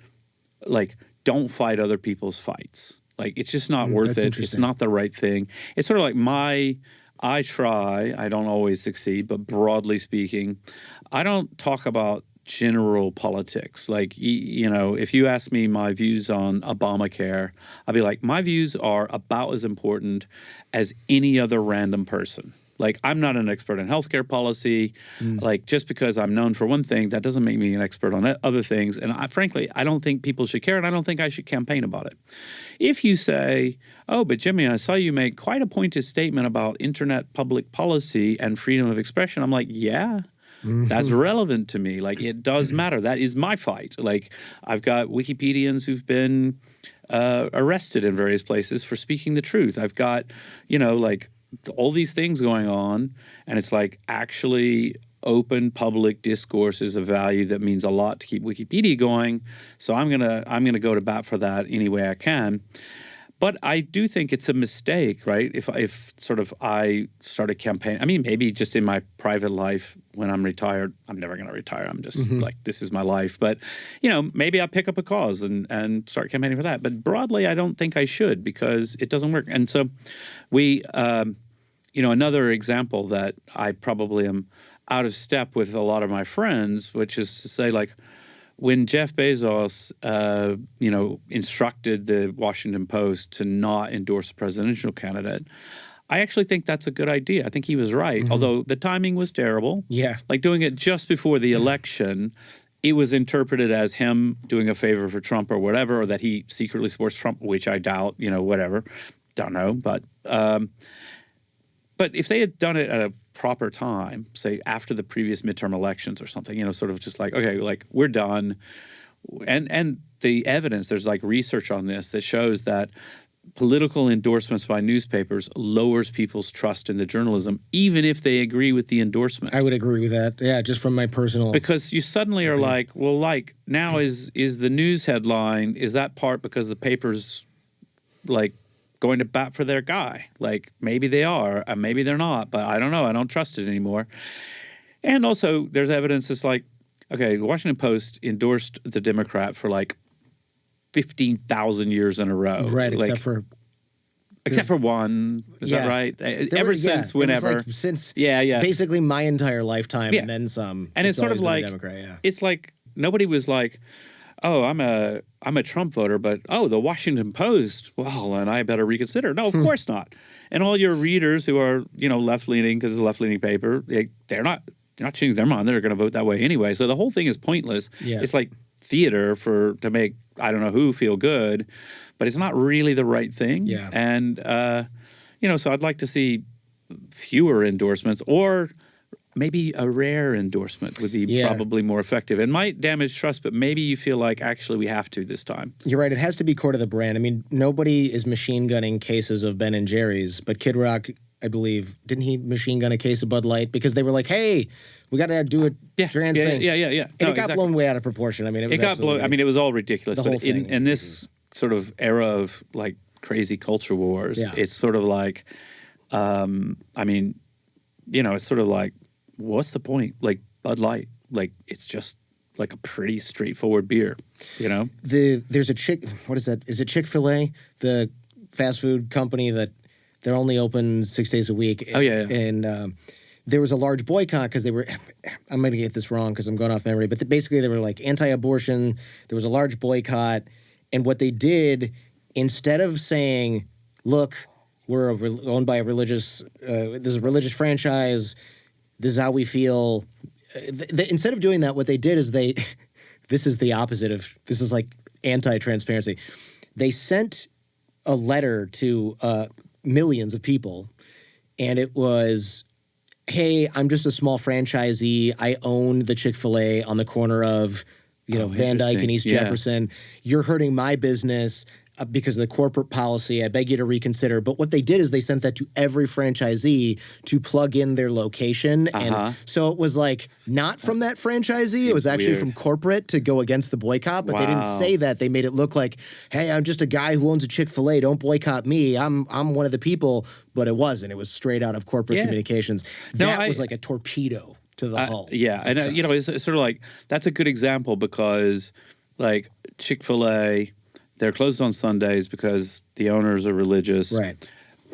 like, don't fight other people's fights. Like, it's just not worth it. It's not the right thing. It's sort of like I try. I don't always succeed, but broadly speaking, I don't talk about general politics. Like, if you ask me my views on Obamacare, I'll be like, my views are about as important as any other random person. Like, I'm not an expert in healthcare policy. Like, just because I'm known for one thing, that doesn't make me an expert on other things. And frankly, I don't think people should care, and I don't think I should campaign about it. If you say, oh, but Jimmy, I saw you make quite a pointed statement about internet public policy and freedom of expression, I'm like, yeah. Mm-hmm. That's relevant to me. Like, it does matter. That is my fight. Like, I've got Wikipedians who've been arrested in various places for speaking the truth. I've got, like, all these things going on, and it's like, actually, open public discourse is a value that means a lot to keep Wikipedia going. So I'm gonna go to bat for that any way I can. But I do think it's a mistake, right? If I start a campaign, I mean, maybe just in my private life when I'm retired, I'm never going to retire. I'm just like, this is my life. But, maybe I'll pick up a cause and start campaigning for that. But broadly, I don't think I should because it doesn't work. And so we, another example that I probably am out of step with a lot of my friends, which is to say, like, when Jeff Bezos, instructed the Washington Post to not endorse a presidential candidate, I actually think that's a good idea. I think he was right, although the timing was terrible. Yeah. Like, doing it just before the election, it was interpreted as him doing a favor for Trump or whatever, or that he secretly supports Trump, which I doubt, whatever. Don't know. But if they had done it at a proper time, say after the previous midterm elections or something, sort of just like, okay, like, we're done. And the evidence, there's like research on this that shows that political endorsements by newspapers lowers people's trust in the journalism, even if they agree with the endorsement. I would agree with that. Yeah, just from my personal... Because you suddenly are like, well, like, now is the news headline, is that part because the paper's, like, going to bat for their guy? Like, maybe they are, and maybe they're not, but I don't know. I don't trust it anymore. And also, there's evidence that's like, okay, the Washington Post endorsed the Democrat for like 15,000 years in a row. Right, like, except for one. Is that right? Since whenever. Since basically my entire lifetime and then some. And it's sort of like, it's like, nobody was like, oh, I'm a Trump voter, but the Washington Post, well, and I better reconsider. No, of course not. And all your readers who are, left-leaning because it's a left-leaning paper, they're not changing their mind. They're going to vote that way anyway. So the whole thing is pointless. Yeah. It's like theater to make I don't know who feel good, but it's not really the right thing. Yeah. And, so I'd like to see fewer endorsements, or maybe a rare endorsement would be probably more effective. It might damage trust, but maybe you feel like actually we have to this time. You're right. It has to be core to the brand. I mean, nobody is machine gunning cases of Ben and Jerry's, but Kid Rock, I believe, didn't he machine gun a case of Bud Light because they were like, "Hey, we got to do a trans thing." Yeah. And it got blown way out of proportion. I mean, it got blown. I mean, it was all ridiculous. The whole But in this sort of era of like crazy culture wars, it's sort of like, it's sort of like, what's the point? Like Bud Light, like it's just like a pretty straightforward beer, There's a what is that? Is it Chick-fil-A, the fast food company that they're only open 6 days a week? Oh yeah. And there was a large boycott because they were. I'm going to get this wrong because I'm going off memory, but basically they were like anti-abortion. There was a large boycott, and what they did, instead of saying, "Look, we're owned by a religious, this is a religious franchise. This is how we feel." Instead of doing that, what they did is this is the opposite of, this is like anti-transparency. They sent a letter to millions of people, and it was, "Hey, I'm just a small franchisee. I own the Chick-fil-A on the corner of, Van Dyke and East Jefferson. You're hurting my business because of the corporate policy. I beg you to reconsider." But what they did is they sent that to every franchisee to plug in their location. And so it was like not from that franchisee. It was actually from corporate to go against the boycott. But they didn't say that. They made it look like, "Hey, I'm just a guy who owns a Chick-fil-A. Don't boycott me. I'm one of the people." But it wasn't. It was straight out of corporate communications. That was like a torpedo to the hull. And it's sort of like, that's a good example because like Chick-fil-A, they're closed on Sundays because the owners are religious. Right.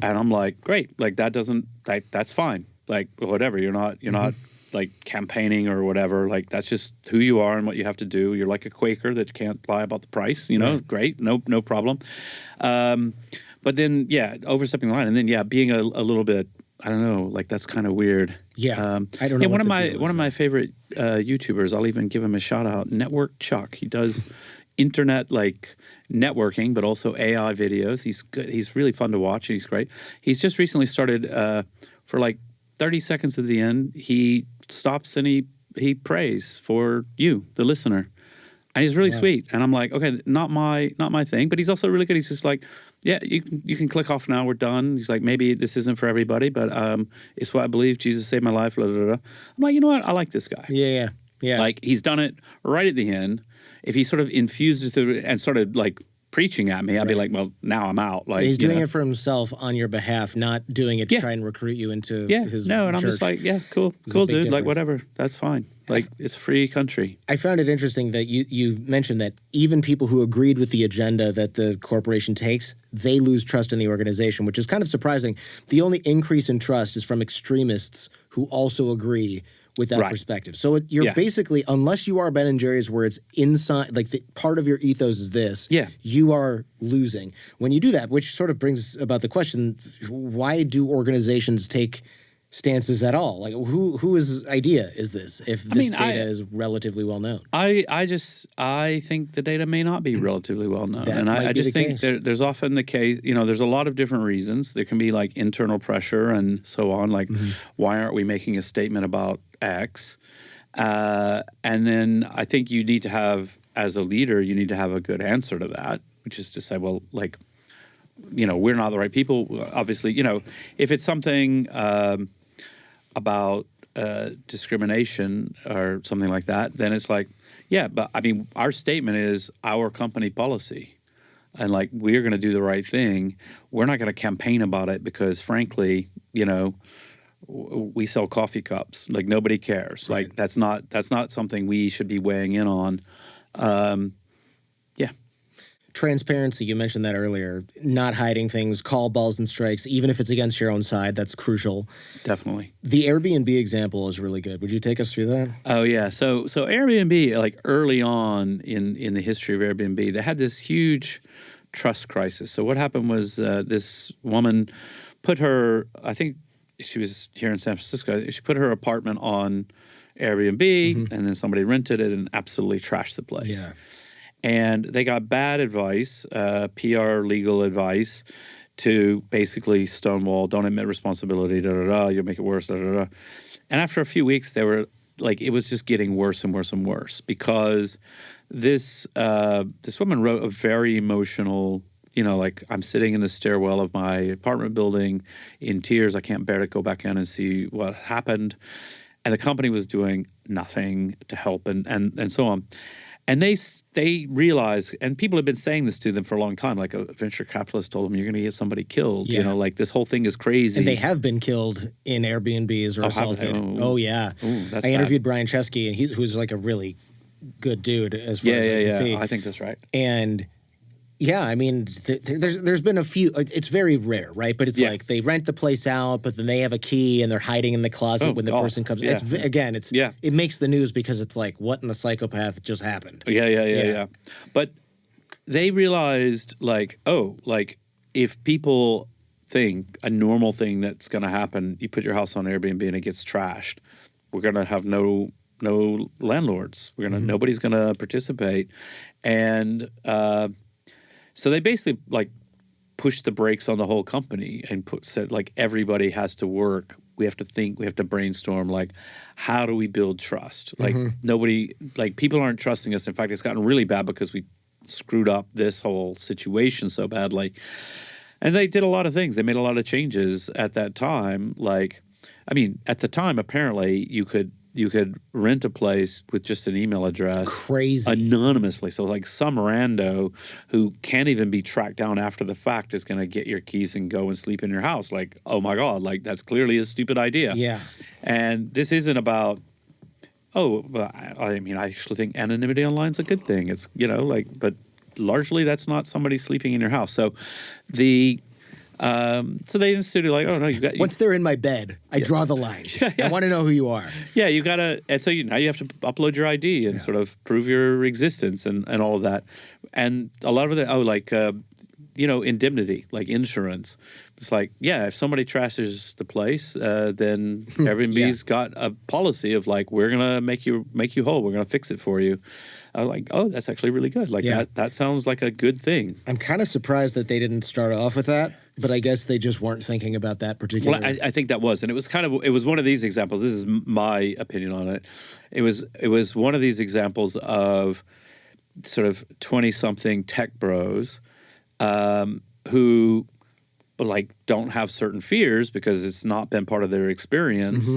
And I'm like, great. Like that's fine. Like whatever. You're not like campaigning or whatever. Like that's just who you are and what you have to do. You're like a Quaker that can't lie about the price, Right. Great. No problem. But then, overstepping the line. And then, being a little bit, I don't know, like that's kind of weird. Yeah. I don't know. One of my favorite YouTubers, I'll even give him a shout out, Network Chuck. He does internet like networking, but also AI videos. He's good. He's really fun to watch. He's great. He's just recently started for like 30 seconds at the end. He stops and he prays for you, the listener, and he's really sweet. And I'm like, okay, not my thing. But he's also really good. He's just like, yeah, you can click off now. We're done. He's like, maybe this isn't for everybody, but it's what I believe. Jesus saved my life. Blah, blah, blah. I'm like, you know what? I like this guy. Yeah. Like he's done it right at the end. If he sort of infused it and started like preaching at me, I'd be like, well, now I'm out. Like he's doing it for himself on your behalf, not doing it to try and recruit you into his and church. I'm just like, cool, dude. difference. Like whatever, that's fine. Like it's a free country. I found it interesting that you mentioned that even people who agreed with the agenda that the corporation takes, they lose trust in the organization, which is kind of surprising. The only increase in trust is from extremists who also agree with that perspective. So you're basically, unless you are Ben & Jerry's where it's inside, like part of your ethos is this, you are losing. When you do that, which sort of brings about the question, why do organizations take stances at all? Like whose idea is this if this data is relatively well known? I think the data may not be relatively well known. That and I might be just the think case. there's often the case, there's a lot of different reasons. There can be like internal pressure and so on. Like, why aren't we making a statement about X? And then I think you need to have, as a leader, you need to have a good answer to that, which is to say, well, like, we're not the right people. Obviously, if it's something about discrimination or something like that, then it's like, but I mean, our statement is our company policy. And like, we're going to do the right thing. We're not going to campaign about it because frankly, we sell coffee cups. Like nobody cares. Right. Like that's not something we should be weighing in on. Transparency, you mentioned that earlier. Not hiding things, call balls and strikes, even if it's against your own side. That's crucial. Definitely. The Airbnb example is really good. Would you take us through that? Oh, yeah. So Airbnb, like early on in the history of Airbnb, they had this huge trust crisis. So what happened was this woman put her, I think she was here in San Francisco, she put her apartment on Airbnb, and then somebody rented it and absolutely trashed the place. Yeah. And they got bad advice, PR legal advice, to basically stonewall, don't admit responsibility, you'll make it worse, And after a few weeks, they were like, it was just getting worse and worse and worse because this woman wrote a very emotional, like, I'm sitting in the stairwell of my apartment building in tears. I can't bear to go back in and see what happened. And the company was doing nothing to help and so on. And they realized, and people have been saying this to them for a long time, like a venture capitalist told them, you're going to get somebody killed. Yeah. Like this whole thing is crazy. And they have been killed in Airbnbs or assaulted. Oh, yeah. Ooh, that's I interviewed bad. Brian Chesky, and who's like a really good dude as far as I can see. I think that's right. And yeah, I mean, there's been a few. It's very rare, right? But it's like they rent the place out, but then they have a key and they're hiding in the closet when the person comes. Yeah. It makes the news because it's like, what in the psychopath just happened? Yeah. But they realized, like, if people think a normal thing that's going to happen, you put your house on Airbnb and it gets trashed, we're going to have no landlords. Nobody's going to participate, and so they basically like pushed the brakes on the whole company and said like everybody has to work. We have to think. We have to brainstorm. Like, how do we build trust? Like nobody, like people aren't trusting us. In fact, it's gotten really bad because we screwed up this whole situation so badly. And they did a lot of things. They made a lot of changes at that time. Like, I mean, at the time, apparently you could rent a place with just an email address. Crazy. Anonymously. So like some rando who can't even be tracked down after the fact is going to get your keys and go and sleep in your house. Like, oh my God, like that's clearly a stupid idea. Yeah. And this isn't about, I mean, I actually think anonymity online is a good thing. It's, but largely that's not somebody sleeping in your house. So so they instituted like, oh no, you got. Once they're in my bed, I draw the line. I want to know who you are. Yeah, you gotta, and so now you have to upload your ID and sort of prove your existence and all of that, and a lot of the indemnity, like insurance. It's like, if somebody trashes the place, then Airbnb's got a policy of like, we're gonna make you whole. We're gonna fix it for you. I was like, oh, that's actually really good. Like that sounds like a good thing. I'm kind of surprised that they didn't start off with that, but I guess they just weren't thinking about that particular. Well, I think that was, and it was one of these examples. This is my opinion on it. It was one of these examples of sort of 20-something tech bros who like don't have certain fears because it's not been part of their experience.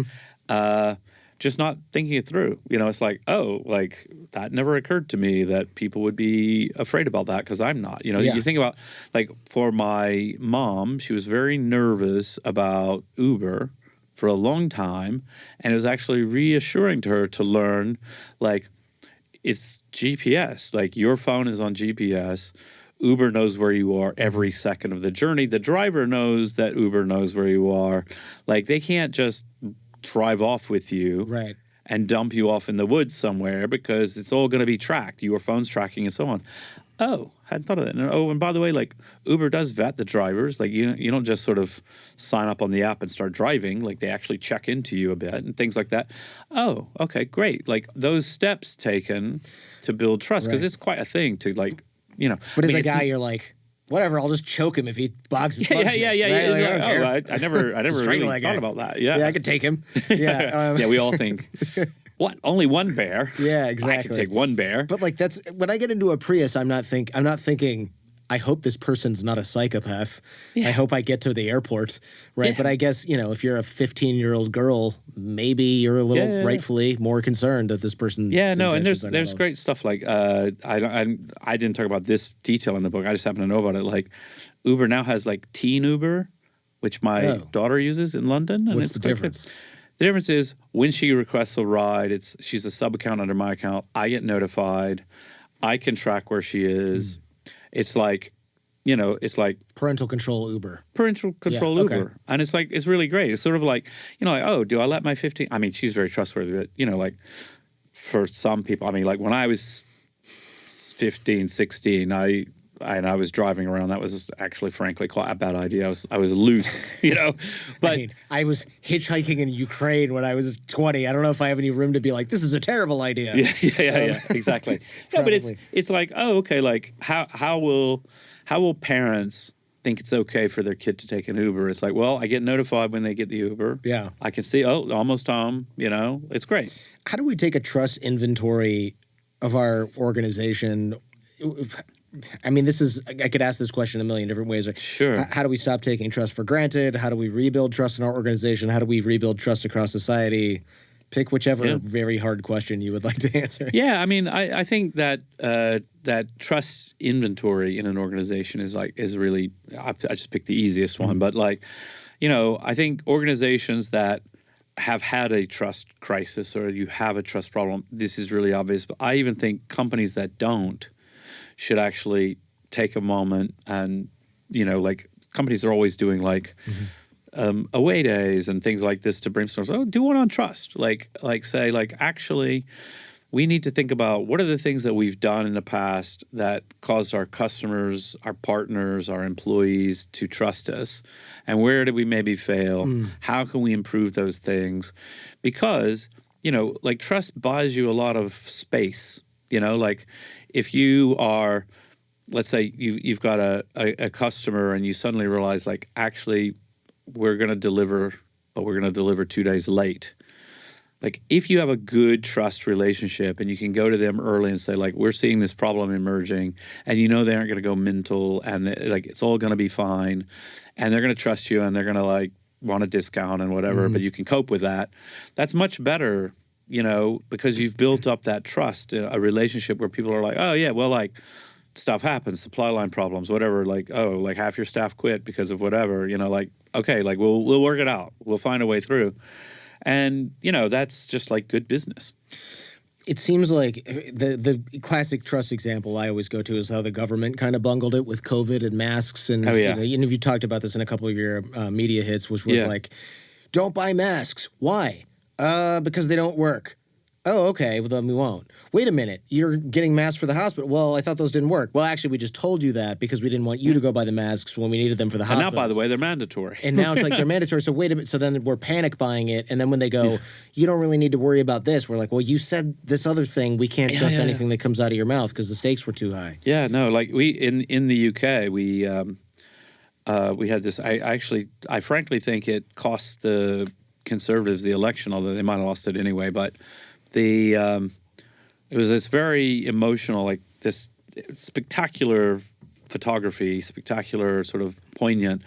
Just not thinking it through. It's like, oh, like that never occurred to me that people would be afraid about that because I'm not. You think about, like, for my mom, she was very nervous about Uber for a long time, and it was actually reassuring to her to learn, like, it's GPS. Like, your phone is on GPS. Uber knows where you are every second of the journey. The driver knows that Uber knows where you are. Like, they can't just drive off with you and dump you off in the woods somewhere because it's all going to be tracked. Your phone's tracking and so on. Oh, hadn't thought of that. And by the way, like Uber does vet the drivers. Like you don't just sort of sign up on the app and start driving. Like they actually check into you a bit and things like that. Oh, okay, great. Like those steps taken to build trust, because it's quite a thing to like, But as a guy, you're like, whatever, I'll just choke him if he bugs me. Yeah. Right? I never really thought about that. Yeah, I could take him. Yeah, we all think, what? Only one bear? Yeah, exactly. I can take one bear. But like that's when I get into a Prius, I'm not thinking, I hope this person's not a psychopath. Yeah. I hope I get to the airport, right? Yeah. But I guess, if you're a 15-year-old girl, maybe you're a little rightfully more concerned that this person. Yeah, no, and there's great stuff like I didn't talk about this detail in the book. I just happen to know about it. Like Uber now has like Teen Uber, which my daughter uses in London. And what's the difference? The difference is when she requests a ride, she's a sub account under my account. I get notified. I can track where she is. It's like, it's like parental control Uber. Parental control Uber. And it's like, it's really great. It's sort of like, like, oh, do I let my 15? I mean, she's very trustworthy, but, like for some people, I mean, like when I was 15, 16, I and I was driving around. That was actually, frankly, quite a bad idea. I was loose, But I mean, I was hitchhiking in Ukraine when I was 20. I don't know if I have any room to be like, this is a terrible idea. Yeah, exactly. No, but it's like, oh, okay, like how will parents think it's okay for their kid to take an Uber? It's like, well, I get notified when they get the Uber. Yeah. I can see, oh, almost home. It's great. How do we take a trust inventory of our organization? I mean, I could ask this question a million different ways. Sure. How do we stop taking trust for granted? How do we rebuild trust in our organization? How do we rebuild trust across society? Pick whichever very hard question you would like to answer. Yeah, I mean, I think that that trust inventory in an organization is really, I just picked the easiest one, but I think organizations that have had a trust crisis or you have a trust problem, this is really obvious. But I even think companies that don't should actually take a moment and, companies are always doing away days and things like this to brainstorm. Oh, do one on trust. Actually, we need to think about what are the things that we've done in the past that caused our customers, our partners, our employees to trust us, and where did we maybe fail? How can we improve those things? Because, trust buys you a lot of space. If you are, let's say you've got a customer and you suddenly realize, actually, we're going to deliver, but we're going to deliver 2 days late. If you have a good trust relationship and you can go to them early and say, we're seeing this problem emerging, and they aren't going to go mental, and it's all going to be fine, and they're going to trust you, and they're going to want a discount and whatever, but you can cope with that. That's much better, because you've built up that trust, a relationship where people are like, oh yeah, well, stuff happens, supply line problems, whatever. Half your staff quit because of whatever. Okay, we'll work it out. We'll find a way through. And, that's just good business. It seems like the classic trust example I always go to is how the government kind of bungled it with COVID and masks. And, you talked about this in a couple of your media hits, which was don't buy masks. Why? Because they don't work. Oh, okay. Well, then we won't. Wait a minute. You're getting masks for the hospital. Well, I thought those didn't work. Well, actually, we just told you that because we didn't want you to go buy the masks when we needed them for the hospital. And now, by the way, they're mandatory. And now it's they're mandatory. So wait a minute. So then we're panic buying it. And then when they go, you don't really need to worry about this. We're like, well, you said this other thing. We can't trust anything that comes out of your mouth because the stakes were too high. Yeah, no. We in the UK, we had this. I frankly think it cost the Conservatives the election, although they might have lost it anyway. But it was this very emotional, this spectacular photography, spectacular sort of poignant.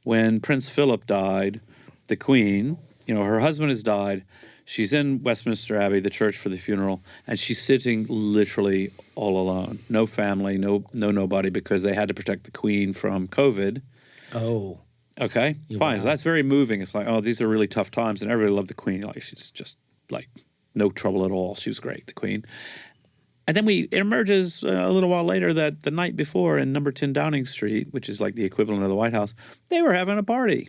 When Prince Philip died, the Queen, her husband has died. She's in Westminster Abbey, the church for the funeral, and she's sitting literally all alone. No family, no nobody, because they had to protect the Queen from COVID. Oh. Okay, fine. So that's very moving. It's oh, these are really tough times, and everybody loved the Queen. She's just no trouble at all. She was great, the Queen. And then it emerges a little while later that the night before in number 10 Downing Street, which is the equivalent of the White House, they were having a party.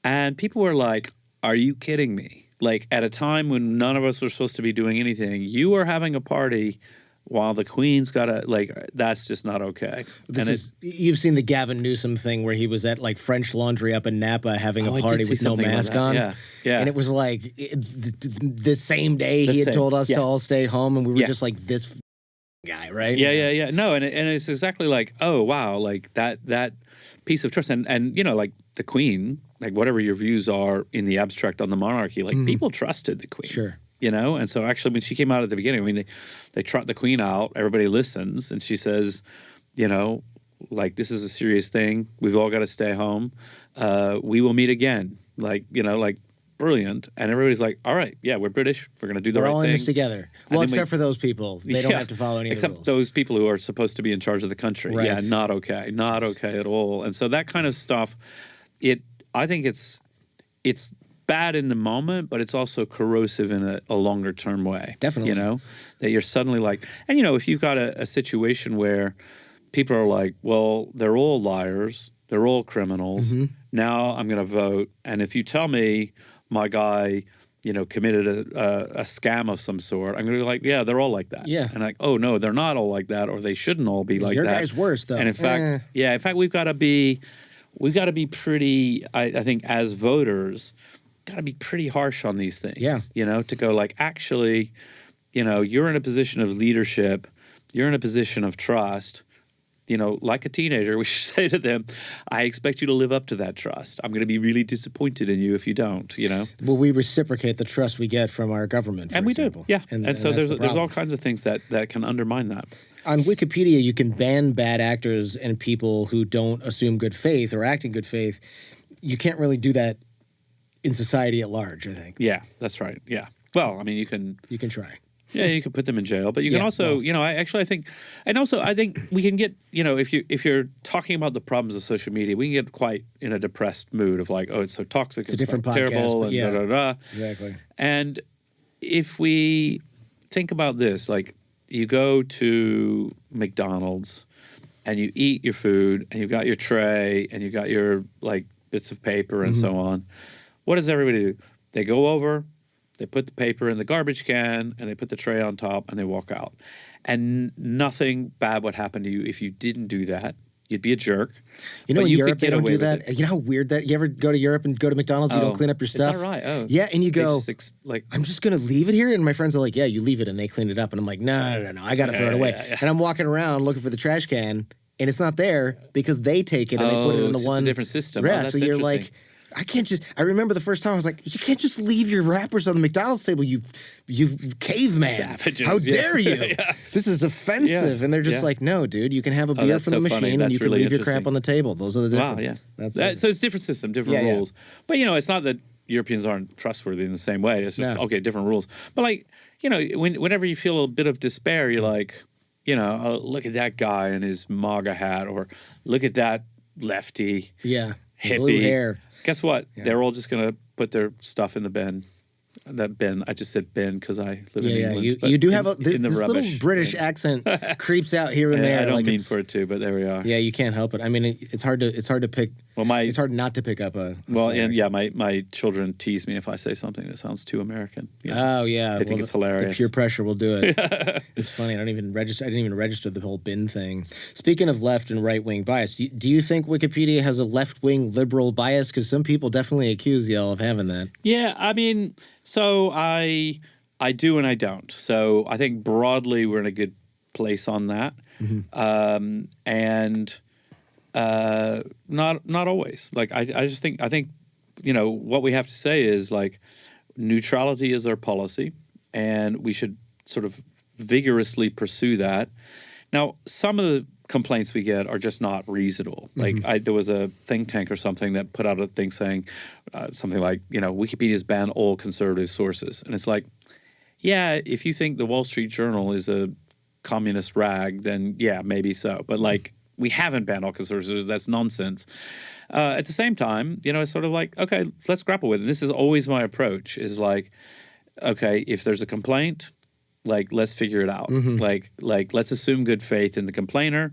And people were like, are you kidding me? At a time when none of us were supposed to be doing anything, you are having a party while the Queen's got that's just not okay. You've seen the Gavin Newsom thing where he was at French Laundry up in Napa having a party with no mask on. Yeah. And it was the same day he had told us to all stay home, and we were just this guy, right? Yeah. No, and it's exactly oh wow, that piece of trust, and the Queen, whatever your views are in the abstract on the monarchy, people trusted the Queen. Sure. And so actually when she came out at the beginning, they trot the Queen out, everybody listens, and she says, this is a serious thing. We've all got to stay home. We will meet again. Brilliant. And everybody's all right, yeah, we're British. We're going to do the right thing. We're all in this together. Well, except for those people. They don't have to follow any of the rules. Except those people who are supposed to be in charge of the country. Right. Yeah, not okay. Not okay at all. And so that kind of stuff, I think it's bad in the moment, but it's also corrosive in a longer term way. Definitely. That you're suddenly and if you've got a situation where people are well, they're all liars, they're all criminals. Now I'm going to vote. And if you tell me my guy committed a scam of some sort, I'm going to be like, yeah, they're all like that. Yeah. And like, oh no, they're not all like that, or they shouldn't all be like Your that. guy's worse though. And in fact, we've got to be pretty. I think as voters, got to be pretty harsh on these things. Yeah. To go like, actually, you're in a position of leadership, you're in a position of trust. Like a teenager, we should say to them, I expect you to live up to that trust. I'm going to be really disappointed in you if you don't, Well, we reciprocate the trust we get from our government, for example. We do, yeah. And so there's all kinds of things that can undermine that. On Wikipedia, you can ban bad actors and people who don't assume good faith or act in good faith. You can't really do that in society at large, I think. Yeah, that's right, yeah. Well, I mean, you can try. Yeah, you can put them in jail, but you can also, I think we can get, if you're talking about the problems of social media, we can get quite in a depressed mood of like, oh, it's so toxic, it's a different podcast, terrible, and yeah, da da da. Exactly. And if we think about this, like you go to McDonald's and you eat your food and you've got your tray and you've got your like bits of paper and so on, what does everybody do? They go over. They put the paper in the garbage can, and they put the tray on top, and they walk out. And nothing bad would happen to you if you didn't do that. You'd be a jerk. In Europe, they don't do that. You know how weird that? You ever go to Europe and go to McDonald's, you don't clean up your stuff? Is that right? Oh. Yeah, and you go, like, I'm just going to leave it here? And my friends are like, yeah, you leave it, and they clean it up. And I'm like, no, I got to throw it away. Yeah. And I'm walking around looking for the trash can, and it's not there because they take it and they put it in the one. It's a different system. Yeah, so you're like, I remember the first time I was like, you can't just leave your wrappers on the McDonald's table, you caveman. Savages, how dare you? Yeah. This is offensive. And they're just like, no, dude, you can have a beer from the machine and you can leave your crap on the table. Those are the differences. Wow, yeah. So it's different system, different rules. But, it's not that Europeans aren't trustworthy in the same way. It's just, okay, different rules. But, like, whenever you feel a bit of despair, you're like, oh, look at that guy in his MAGA hat, or look at that lefty hippie. Blue hair. Guess what? Yeah. They're all just going to put their stuff in the bin. That bin. I just said bin because I live in England. You do have this little British accent creeps out here and there. I don't mean for it to, but there we are. Yeah, you can't help it. I mean, it's hard to pick. Well, it's hard not to pick up a my children tease me if I say something that sounds too American. Oh yeah, they think it's hilarious. The peer pressure will do it. It's funny. I didn't even register the whole bin thing. Speaking of left and right wing bias, do you think Wikipedia has a left wing liberal bias? Because some people definitely accuse y'all of having that. Yeah, I mean. So I do and I don't. So I think broadly we're in a good place on that, and not always. Like I think what we have to say is like neutrality is our policy, and we should sort of vigorously pursue that. Now, some of the complaints we get are just not reasonable. Like there was a think tank or something that put out a thing saying something like, Wikipedia's ban all conservative sources. And it's like, yeah, if you think the Wall Street Journal is a communist rag, then yeah, maybe so. But like, we haven't banned all conservative. That's nonsense. At the same time, it's sort of like, okay, let's grapple with it. And this is always my approach is like, okay, if there's a complaint, like, let's figure it out. Like, let's assume good faith in the complainer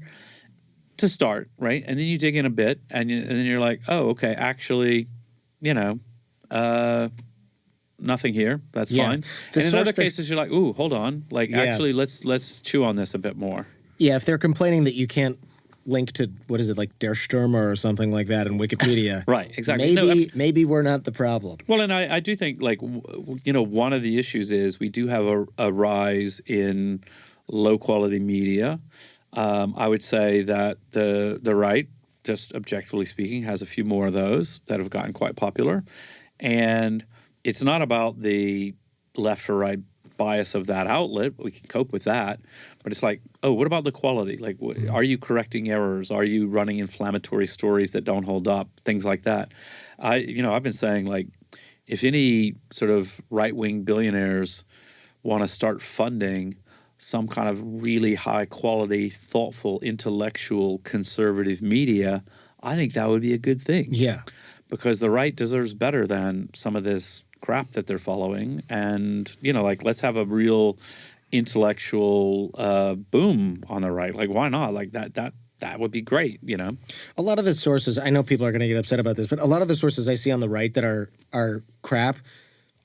to start, right? And then you dig in a bit, and then you're like, oh, okay, actually, nothing here. That's fine. And in other cases, you're like, ooh, hold on. Like, actually, let's chew on this a bit more. Yeah, if they're complaining that you can't link to, what is it, like Der Stürmer or something like that in Wikipedia. Right, exactly. Maybe we're not the problem. Well, and I do think, like, one of the issues is we do have a rise in low-quality media. I would say that the right, just objectively speaking, has a few more of those that have gotten quite popular. And it's not about the left or right bias of that outlet. We can cope with that. But it's like, oh, what about the quality? Like, are you correcting errors? Are you running inflammatory stories that don't hold up? Things like that. I've been saying, like, if any sort of right-wing billionaires want to start funding some kind of really high-quality, thoughtful, intellectual, conservative media, I think that would be a good thing. Yeah. Because the right deserves better than some of this crap that they're following. And, let's have a real intellectual boom on the right. Like, why not? Like, that would be great, A lot of the sources, I know people are going to get upset about this, but a lot of the sources I see on the right that are crap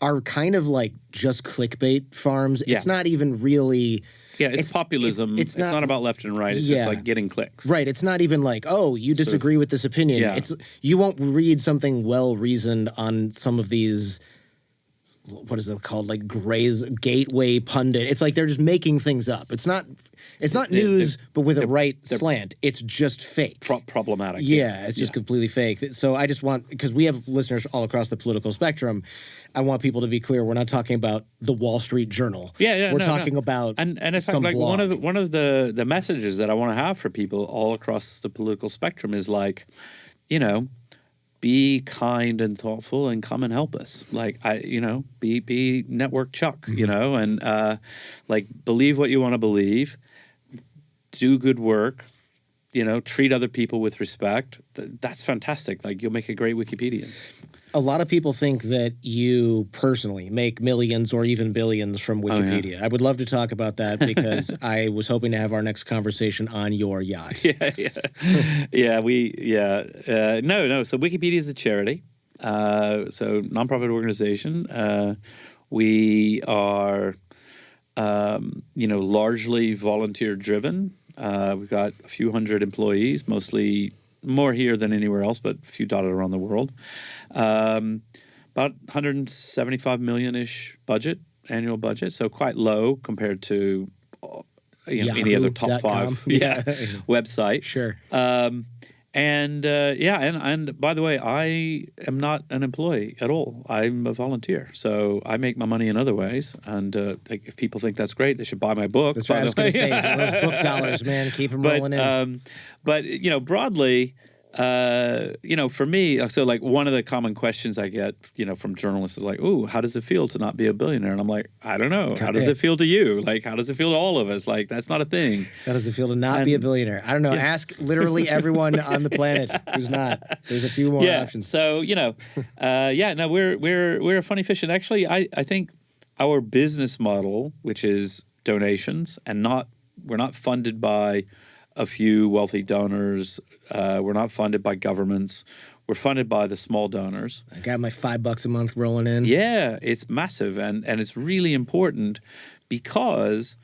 are kind of like just clickbait farms. Yeah. It's not even really. Yeah, it's populism. It's not about left and right. It's just like getting clicks. Right. It's not even like, oh, you disagree with this opinion. Yeah. It's you won't read something well reasoned on some of these. What is it called? Like gateway pundit. It's like they're just making things up. It's not news, but with a right slant. It's just fake. Problematic. Yeah, it's just completely fake. So I just want, because we have listeners all across the political spectrum, I want people to be clear. We're not talking about the Wall Street Journal. Yeah, we're talking about and in fact, some like blog. one of the messages that I want to have for people all across the political spectrum is like, be kind and thoughtful and come and help us. Like, be network Chuck, and like believe what you want to believe, do good work, treat other people with respect. That's fantastic. Like, you'll make a great Wikipedian. A lot of people think that you personally make millions or even billions from Wikipedia. I would love to talk about that because I was hoping to have our next conversation on your yacht. No. So Wikipedia is a charity, so nonprofit organization. We are, largely volunteer driven. We've got a few hundred employees, mostly more here than anywhere else, but a few dotted around the world. About 175 million-ish annual budget, so quite low compared to any other top 5 website. Sure. And by the way, I am not an employee at all. I'm a volunteer, so I make my money in other ways. And if people think that's great, they should buy my book. That's right. I was going to say those book dollars, man, keep them rolling in. But broadly, for me, so like one of the common questions I get, from journalists is like, "Ooh, how does it feel to not be a billionaire?" And I'm like, I don't know. How does it feel to you? Like, how does it feel to all of us? Like, that's not a thing. How does it feel to not be a billionaire? I don't know. Ask literally everyone on the planet who's not. There's a few more options. So we're a funny fish, and actually, I think our business model, which is donations, and we're not funded by a few wealthy donors. We're not funded by governments. We're funded by the small donors. I got my $5 a month rolling in. Yeah, it's massive, and it's really important because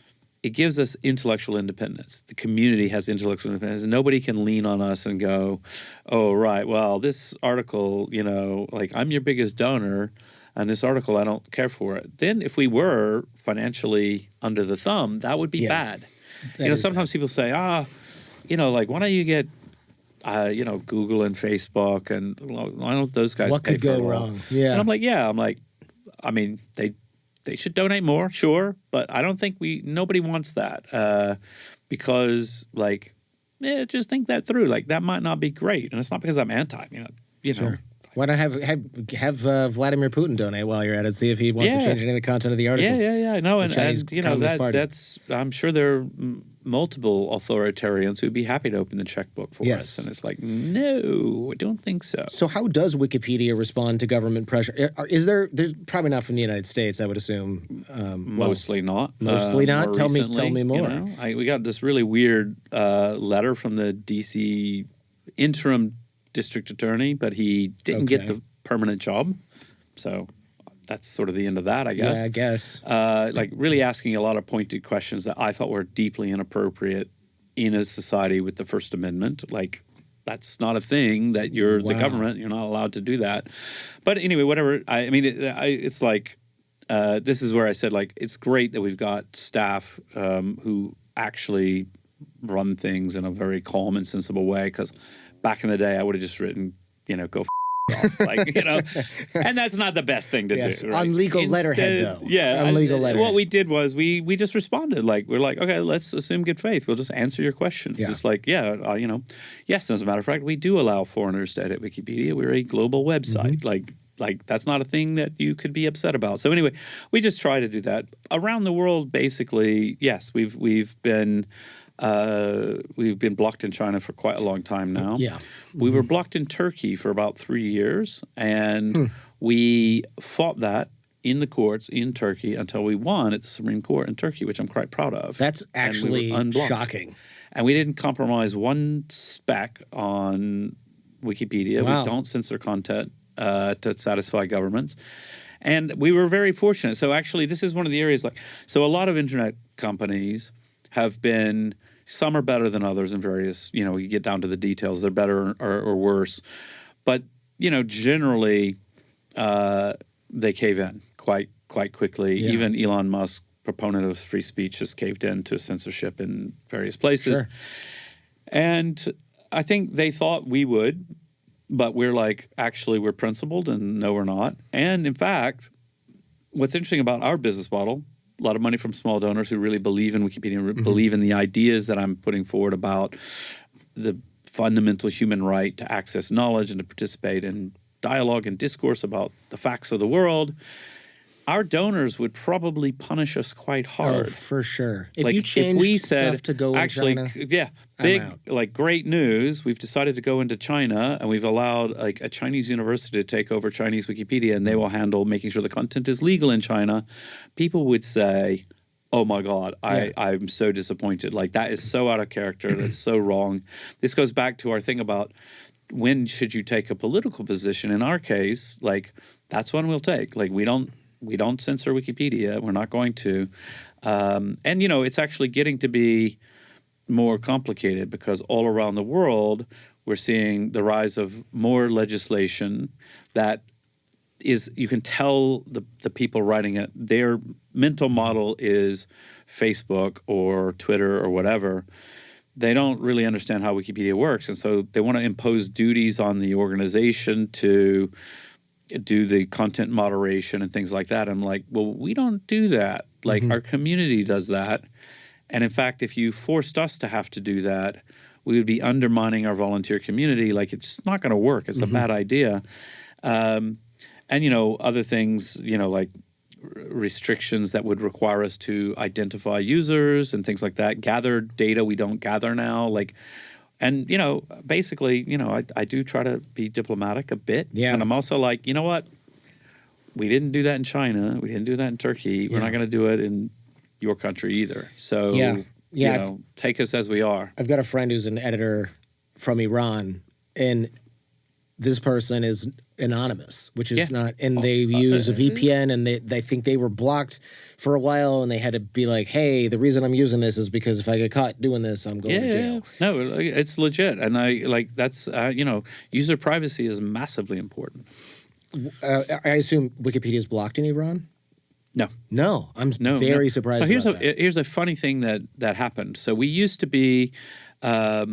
it gives us intellectual independence. The community has intellectual independence. Nobody can lean on us and go, "Oh, right, well, this article, like I'm your biggest donor, and this article, I don't care for it." Then if we were financially under the thumb, that would be bad. Sometimes people say, like, why don't you get, Google and Facebook, and why don't those guys what pay could for go it all? wrong? Yeah. And I'm like, I mean, they should donate more, sure, but I don't think nobody wants that because, like, just think that through. Like, that might not be great, and it's not because I'm anti, Sure. Why not have Vladimir Putin donate while you're at it? See if he wants to change any of the content of the articles. Yeah. No, and that's. I'm sure there are multiple authoritarians who'd be happy to open the checkbook for us, and it's like, no, I don't think so. So how does Wikipedia respond to government pressure? Is there's probably not from the United States, I would assume. Mostly not. Mostly not. Tell Recently, me more. We got this really weird letter from the DC interim district attorney, but he didn't get the permanent job. So that's sort of the end of that, I guess. Yeah, I guess. Like really asking a lot of pointed questions that I thought were deeply inappropriate in a society with the First Amendment. Like, that's not a thing that you're the government. You're not allowed to do that. But anyway, whatever. It's like, this is where I said, like, it's great that we've got staff who actually run things in a very calm and sensible way, because back in the day, I would have just written, go off, like, and that's not the best thing to do. Right? On legal letterhead, though. Yeah. On legal letterhead. What we did was we just responded. Like, we're like, okay, let's assume good faith. We'll just answer your questions. Yeah. It's like, yes, as a matter of fact, we do allow foreigners to edit Wikipedia. We're a global website. Like that's not a thing that you could be upset about. So anyway, we just try to do that. Around the world, basically, yes, we've been blocked in China for quite a long time now. Yeah. We were blocked in Turkey for about 3 years, and we fought that in the courts in Turkey until we won at the Supreme Court in Turkey, which I'm quite proud of. That's actually shocking. And we didn't compromise one speck on Wikipedia. Wow. We don't censor content to satisfy governments. And we were very fortunate. So actually, this is one of the areas so a lot of internet companies have been, some are better than others in various, you get down to the details, they're better or worse. But, generally, they cave in quite quickly. Yeah. Even Elon Musk, proponent of free speech, has caved in to censorship in various places. Sure. And I think they thought we would, but we're actually, we're principled, and no, we're not. And in fact, what's interesting about our business model, a lot of money from small donors who really believe in Wikipedia, believe in the ideas that I'm putting forward about the fundamental human right to access knowledge and to participate in dialogue and discourse about the facts of the world. Our donors would probably punish us quite hard. Oh, for sure. If Like, you if change we said, stuff to go in actually, China, yeah, I'm big, out. great news. We've decided to go into China, and we've allowed a Chinese university to take over Chinese Wikipedia, and they will handle making sure the content is legal in China. People would say, oh my God, I'm so disappointed. That is so out of character. That's so wrong. This goes back to our thing about when should you take a political position. In our case, that's one we'll take. We don't censor Wikipedia. We're not going to. And, it's actually getting to be more complicated because all around the world, we're seeing the rise of more legislation that is, you can tell the people writing it, their mental model is Facebook or Twitter or whatever. They don't really understand how Wikipedia works. And so they want to impose duties on the organization to do the content moderation and things like that. I'm like, well, we don't do that. Our community does that. And in fact, if you forced us to have to do that, we would be undermining our volunteer community. It's not going to work. It's a bad idea. And, other things, restrictions that would require us to identify users and things like that. Gather data we don't gather now. And, basically, I do try to be diplomatic a bit. Yeah. And I'm also you know what? We didn't do that in China. We didn't do that in Turkey. We're not going to do it in your country either. So, take us as we are. I've got a friend who's an editor from Iran, and this person is anonymous, which is not, and they use a VPN, and they think they were blocked for a while, and they had to be like, hey, the reason I'm using this is because if I get caught doing this, I'm going to jail. No, it's legit. And that's, user privacy is massively important. I assume Wikipedia is blocked in Iran? No, I'm very surprised. So here's a funny thing that happened. So we used to be not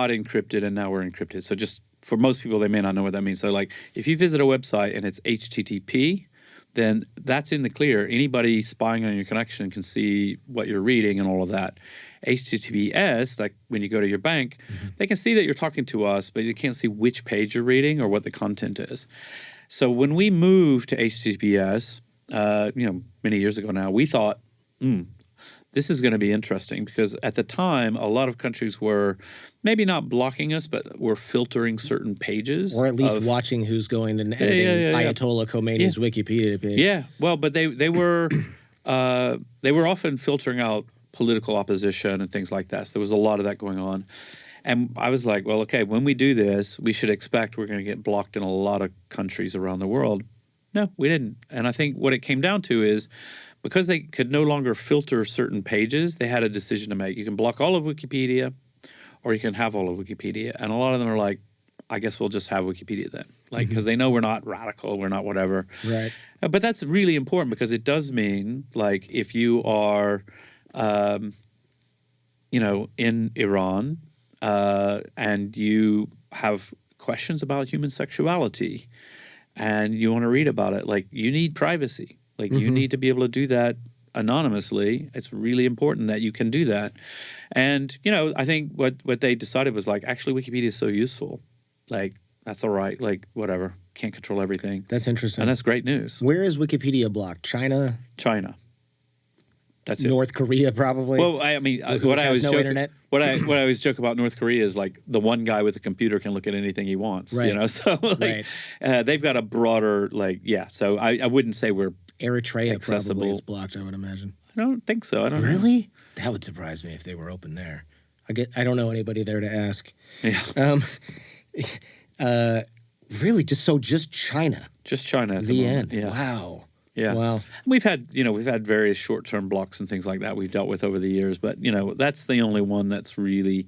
encrypted, and now we're encrypted. So just for most people, they may not know what that means. So if you visit a website and it's HTTP, then that's in the clear. Anybody spying on your connection can see what you're reading and all of that. HTTPS, when you go to your bank, they can see that you're talking to us, but you can't see which page you're reading or what the content is. So when we moved to HTTPS, many years ago now, we thought, this is going to be interesting because at the time, a lot of countries were maybe not blocking us, but were filtering certain pages. Or at least watching who's going and editing Ayatollah Khomeini's Wikipedia page. Yeah, well, but they were often filtering out political opposition and things like that. So there was a lot of that going on. And I was like, well, okay, when we do this, we should expect we're going to get blocked in a lot of countries around the world. No, we didn't. And I think what it came down to is because they could no longer filter certain pages, they had a decision to make. You can block all of Wikipedia or you can have all of Wikipedia. And a lot of them are like, I guess we'll just have Wikipedia then. Because they know we're not radical, we're not whatever. Right. But that's really important because it does mean, if you are, in Iran and you have questions about human sexuality and you want to read about it, you need privacy. You need to be able to do that anonymously. It's really important that you can do that. And, I think what they decided was actually Wikipedia is so useful. That's all right. Whatever. Can't control everything. That's interesting. And that's great news. Where is Wikipedia blocked? China? That's it. North Korea, probably. Well, what I always internet? What I always joke about North Korea is the one guy with a computer can look at anything he wants. Right. So they've got a broader So I wouldn't say we're Eritrea accessible. Probably is blocked, I would imagine. I don't think so. I don't know. Really? That would surprise me if they were open there. I don't know anybody there to ask. Yeah. Really? Just China. Just China at The moment. end. Yeah. Wow. Yeah. Wow. We've had various short-term blocks and things like that we've dealt with over the years, but that's the only one that's really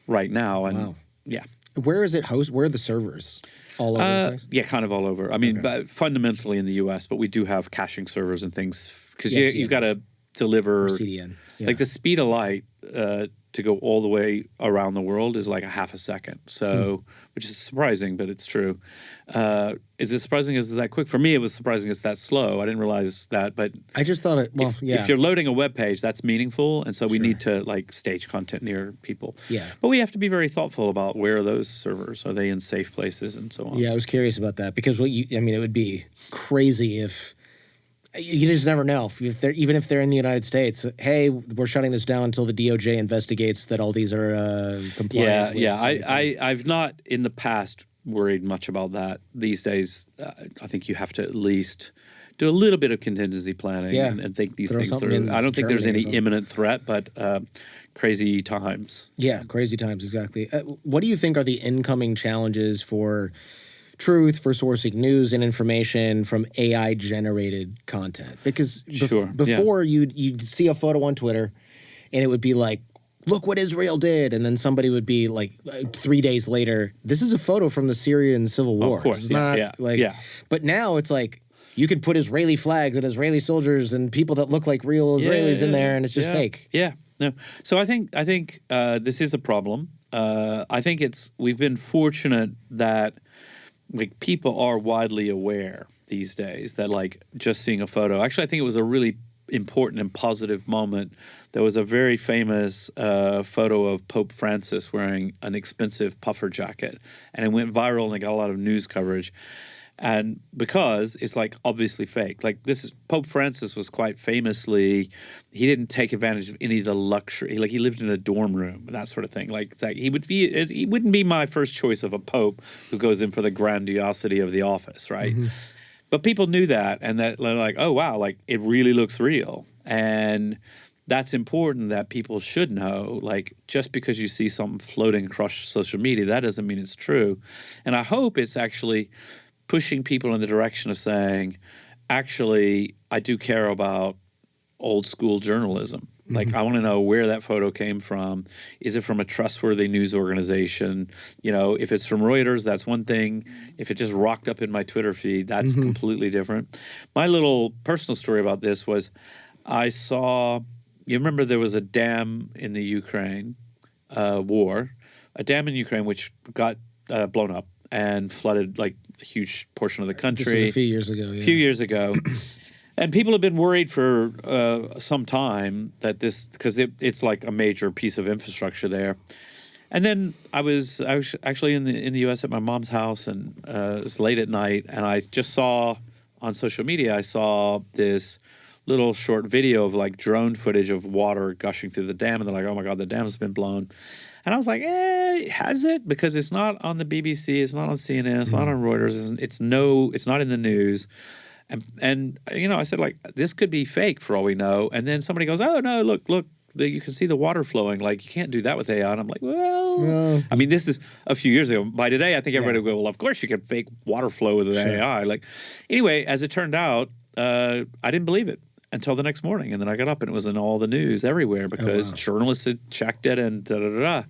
right now. And Wow. yeah. Where is it Where are the servers? All over the place? Yeah, kind of all over. I mean, Okay. but fundamentally in the U.S., but we do have caching servers and things because Yeah, you got to DNS. deliver CDN. Yeah. like the speed of light to go all the way around the world is like a half a second. So, which is surprising, but it's true. Is it surprising? Is it that quick? For me, it was surprising it's that slow. I didn't realize that, but I just thought it. Well, if you're loading a web page, that's meaningful, and so we Sure. need to like stage content near people. Yeah. But we have to be very thoughtful about where are those servers? Are they in safe places and so on? Yeah, I was curious about that because it would be crazy if you just never know even if they're in the United States. Hey, we're shutting this down until the DOJ investigates that all these are compliant. Yeah. I've not in the past worried much about that. These days, I think you have to at least do a little bit of contingency planning and think these things through. I don't think there's any imminent threat, but crazy times. Yeah, crazy times, exactly. What do you think are the incoming challenges for truth, for sourcing news and information from AI-generated content? Because before you'd see a photo on Twitter, and it would be like, look what Israel did. And then somebody would be like 3 days later, this is a photo from the Syrian civil war. Of course, it's not But now it's like, you can put Israeli flags and Israeli soldiers and people that look like real Israelis in there, and it's just fake. Yeah, no. So I think this is a problem. I think we've been fortunate that like people are widely aware these days that like just seeing a photo. Actually, I think it was a really important and positive moment. There was a very famous photo of Pope Francis wearing an expensive puffer jacket, and it went viral and it got a lot of news coverage. And because it's like obviously fake, like Pope Francis was quite famously, he didn't take advantage of any of the luxury. Like he lived in a dorm room and that sort of thing. Like he wouldn't be my first choice of a pope who goes in for the grandiosity of the office, right? Mm-hmm. But people knew that, and that they're like, oh wow, like it really looks real, and that's important that people should know. Like just because you see something floating across social media, that doesn't mean it's true. And I hope it's actually pushing people in the direction of saying, actually, I do care about old school journalism. Mm-hmm. Like, I want to know where that photo came from. Is it from a trustworthy news organization? If it's from Reuters, that's one thing. If it just rocked up in my Twitter feed, that's completely different. My little personal story about this was I saw, you remember there was a dam in the Ukraine war, a dam in Ukraine which got blown up and flooded like a huge portion of the country. This is a few years ago. Yeah. A few years ago. And people have been worried for some time that because it's like a major piece of infrastructure there. And then I was actually in the U.S. at my mom's house, and it was late at night, and I just saw on social media, I saw this little short video of like drone footage of water gushing through the dam, and they're like, oh my God, the dam's been blown. And I was like, has it? Because it's not on the BBC, it's not on CNN, it's not on Reuters, it's not in the news. And I said, like, this could be fake for all we know. And then somebody goes, oh, no, look, you can see the water flowing. Like, you can't do that with AI. And I'm like, well, I mean, this is a few years ago. By today, I think everybody would go, well, of course you can fake water flow with an AI. Like, anyway, as it turned out, I didn't believe it until the next morning. And then I got up and it was in all the news everywhere because journalists had checked it and da-da-da-da.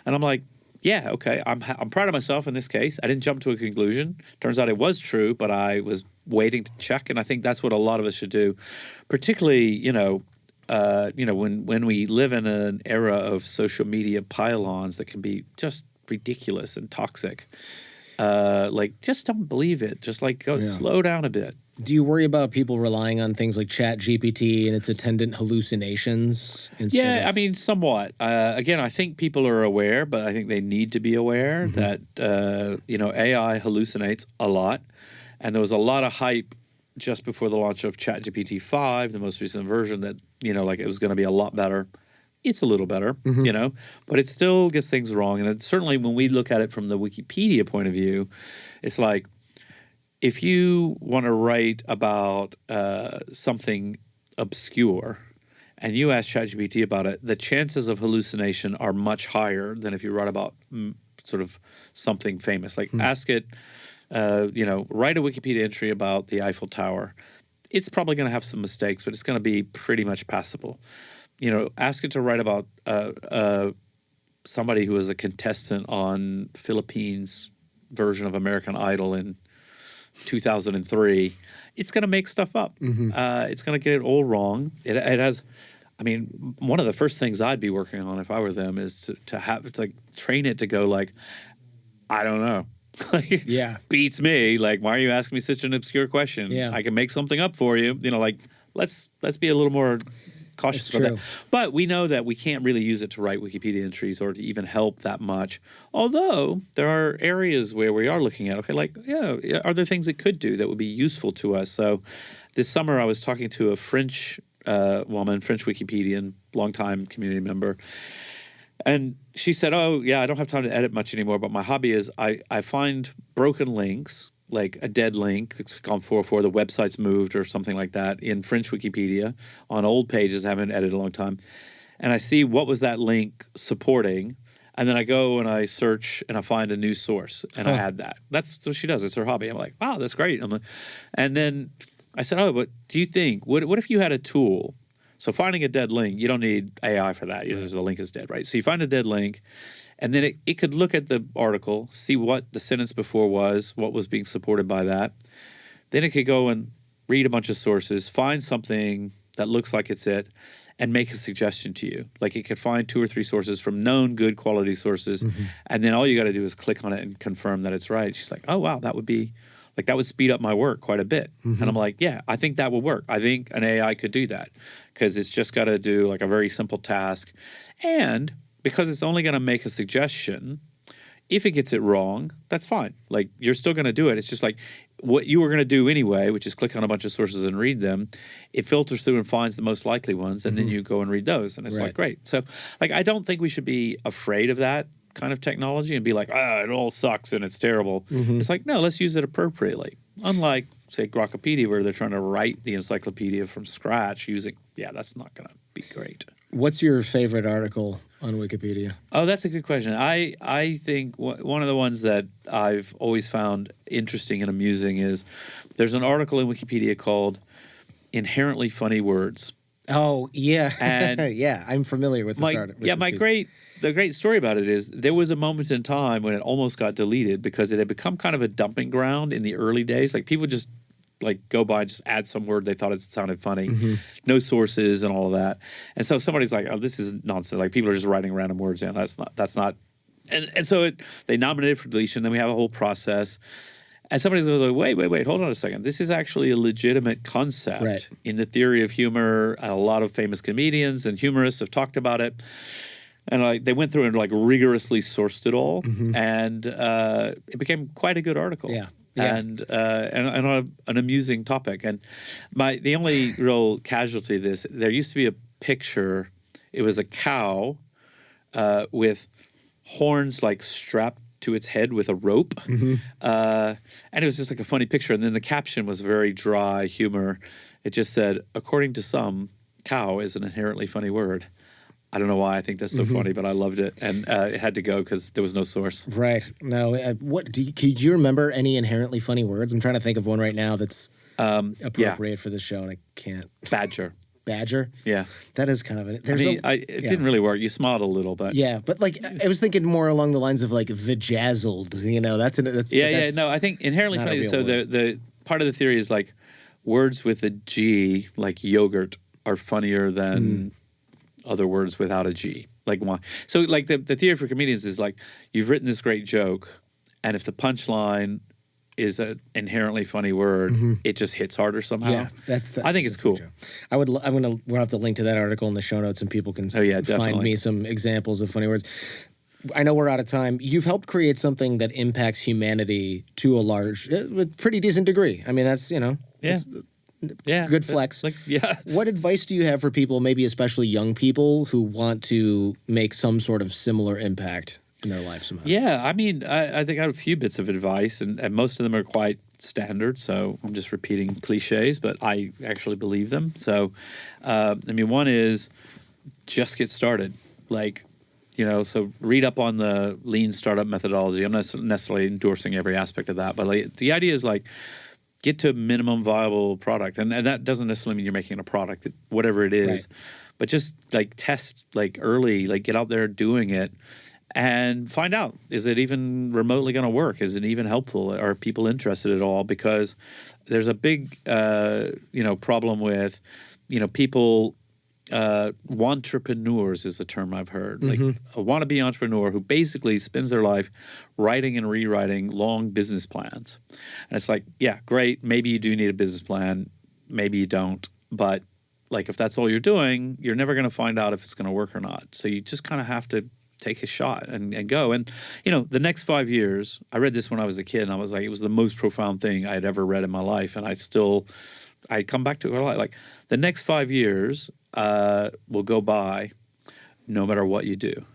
And I'm like, yeah, okay, I'm proud of myself in this case. I didn't jump to a conclusion. Turns out it was true, but I was waiting to check. And I think that's what a lot of us should do, particularly, when we live in an era of social media pile-ons that can be just ridiculous and toxic. Like, just don't believe it. Just like slow down a bit. Do you worry about people relying on things like ChatGPT and its attendant hallucinations? I mean, somewhat. Again, I think people are aware, but I think they need to be aware that, AI hallucinates a lot. And there was a lot of hype just before the launch of ChatGPT 5, the most recent version, that, like it was going to be a lot better. It's a little better, but it still gets things wrong. And certainly when we look at it from the Wikipedia point of view, it's like, if you want to write about something obscure and you ask ChatGPT about it, the chances of hallucination are much higher than if you write about sort of something famous. Like ask it, write a Wikipedia entry about the Eiffel Tower. It's probably going to have some mistakes, but it's going to be pretty much passable. Ask it to write about somebody who was a contestant on Philippines version of American Idol in 2003. It's going to make stuff up. It's going to get it all wrong. It has. I mean, one of the first things I'd be working on if I were them is to have it's like train it to go like, I don't know. Beats me. Like, why are you asking me such an obscure question? Yeah. I can make something up for you. Let's be a little more cautious about that. But we know that we can't really use it to write Wikipedia entries or to even help that much. Although there are areas where we are looking at, are there things it could do that would be useful to us? So this summer I was talking to a French woman, French Wikipedian, longtime community member. And she said, oh, yeah, I don't have time to edit much anymore, but my hobby is I find broken links, like a dead link, it's gone 404, the website's moved or something like that, in French Wikipedia on old pages I haven't edited in a long time. And I see what was that link supporting, and then I go and I search and I find a new source and I add that. That's what she does. It's her hobby. I'm like, wow, that's great. And then I said, oh, but do you think, what if you had a tool? So finding a dead link, you don't need AI for that. Just the link is dead, right? So you find a dead link, and then it could look at the article, see what the sentence before was, what was being supported by that. Then it could go and read a bunch of sources, find something that looks like it's it, and make a suggestion to you. Like it could find 2 or 3 sources from known good quality sources, and then all you got to do is click on it and confirm that it's right. She's like, oh, wow, that would speed up my work quite a bit. And I'm like, yeah, I think that would work. I think an AI could do that because it's just got to do like a very simple task. And because it's only going to make a suggestion, if it gets it wrong, that's fine. Like you're still going to do it. It's just like what you were going to do anyway, which is click on a bunch of sources and read them. It filters through and finds the most likely ones, and then you go and read those. And it's like, great. So like, I don't think we should be afraid of that kind of technology and be like, it all sucks and it's terrible. It's like, no, let's use it appropriately. Unlike, say, Grokpedia, where they're trying to write the encyclopedia from scratch using, that's not going to be great. What's your favorite article on Wikipedia? Oh, that's a good question. I think one of the ones that I've always found interesting and amusing is there's an article in Wikipedia called Inherently Funny Words. Oh, yeah. And yeah, I'm familiar with this. The great story about it is there was a moment in time when it almost got deleted because it had become kind of a dumping ground in the early days. Like people just like go by and just add some word they thought it sounded funny, no sources and all of that. And so somebody's like, oh, this is nonsense. Like people are just writing random words in. That's not. And so they nominated for deletion. Then we have a whole process. And somebody's going to go, wait, hold on a second. This is actually a legitimate concept in the theory of humor. And a lot of famous comedians and humorists have talked about it. And they went through and rigorously sourced it all, and it became quite a good article. And on an amusing topic. And the only real casualty of this, there used to be a picture. It was a cow with horns strapped to its head with a rope, and it was just like a funny picture. And then the caption was very dry humor. It just said, "According to some, cow is an inherently funny word." I don't know why I think that's so funny, but I loved it, and it had to go because there was no source. Right. No. Could you remember any inherently funny words? I'm trying to think of one right now that's appropriate for this show, and I can't. Badger. Badger? Yeah. That is kind of it. It didn't really work. You smiled a little, but yeah. But I was thinking more along the lines of vajazzled. No, I think inherently funny. So the part of the theory is words with a G, like yogurt, are funnier than other words without a G. Why? So the theory for comedians is you've written this great joke, and if the punchline is an inherently funny word, it just hits harder somehow. Yeah, I think it's cool. We'll have to link to that article in the show notes, and people can find me some examples of funny words. I know we're out of time. You've helped create something that impacts humanity to a pretty decent degree. I mean, that's good flex. What advice do you have for people, maybe especially young people, who want to make some sort of similar impact in their life somehow? Yeah, I mean, I think I have a few bits of advice, and most of them are quite standard, so I'm just repeating cliches, but I actually believe them. So, one is just get started. So read up on the lean startup methodology. I'm not necessarily endorsing every aspect of that, but like the idea is like get to a minimum viable product, and that doesn't necessarily mean you're making a product, whatever it is, Right. but just like test like early, like get out there doing it. And find out, is it even remotely going to work? Is it even helpful? Are people interested at all? Because there's a big, problem with, people, wantrepreneurs is the term I've heard. Like a wannabe entrepreneur who basically spends their life writing and rewriting long business plans. And it's like, yeah, great. Maybe you do need a business plan. Maybe you don't. But like if that's all you're doing, you're never going to find out if it's going to work or not. So you just kind of have to take a shot and go. And, the next 5 years, I read this when I was a kid, and I was like, it was the most profound thing I had ever read in my life. And I come back to it a lot. Like, the next 5 years will go by no matter what you do.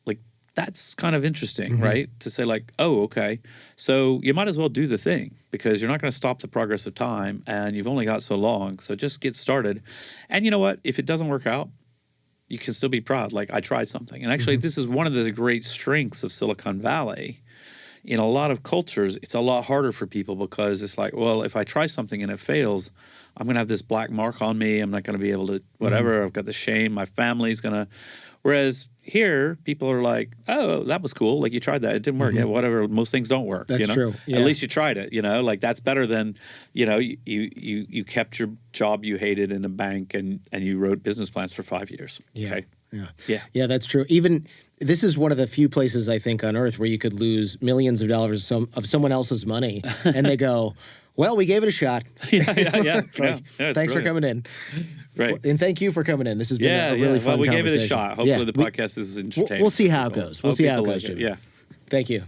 Like, that's kind of interesting, right? To say like, oh, okay. So you might as well do the thing because you're not going to stop the progress of time and you've only got so long. So just get started. And you know what? If it doesn't work out, you can still be proud. Like, I tried something. And actually, this is one of the great strengths of Silicon Valley. In a lot of cultures, it's a lot harder for people because it's like, well, if I try something and it fails, I'm going to have this black mark on me. I'm not going to be able to whatever. I've got the shame. My family's going to. Whereas here, people are like, oh, that was cool. Like, you tried that. It didn't work. Yeah, whatever. Most things don't work. That's true. Yeah. At least you tried it. Like, that's better than, you kept your job you hated in a bank and you wrote business plans for 5 years. Yeah. Okay? Yeah, that's true. Even this is one of the few places I think on earth where you could lose millions of dollars of someone else's money, and they go, "Well, we gave it a shot." Yeah. Thanks for coming in. Right. Well, and thank you for coming in. This has been a really fun we conversation. gave it a shot. Hopefully the podcast is entertaining. We'll see how it goes. We'll see how it goes, Jimmy. Yeah. Thank you.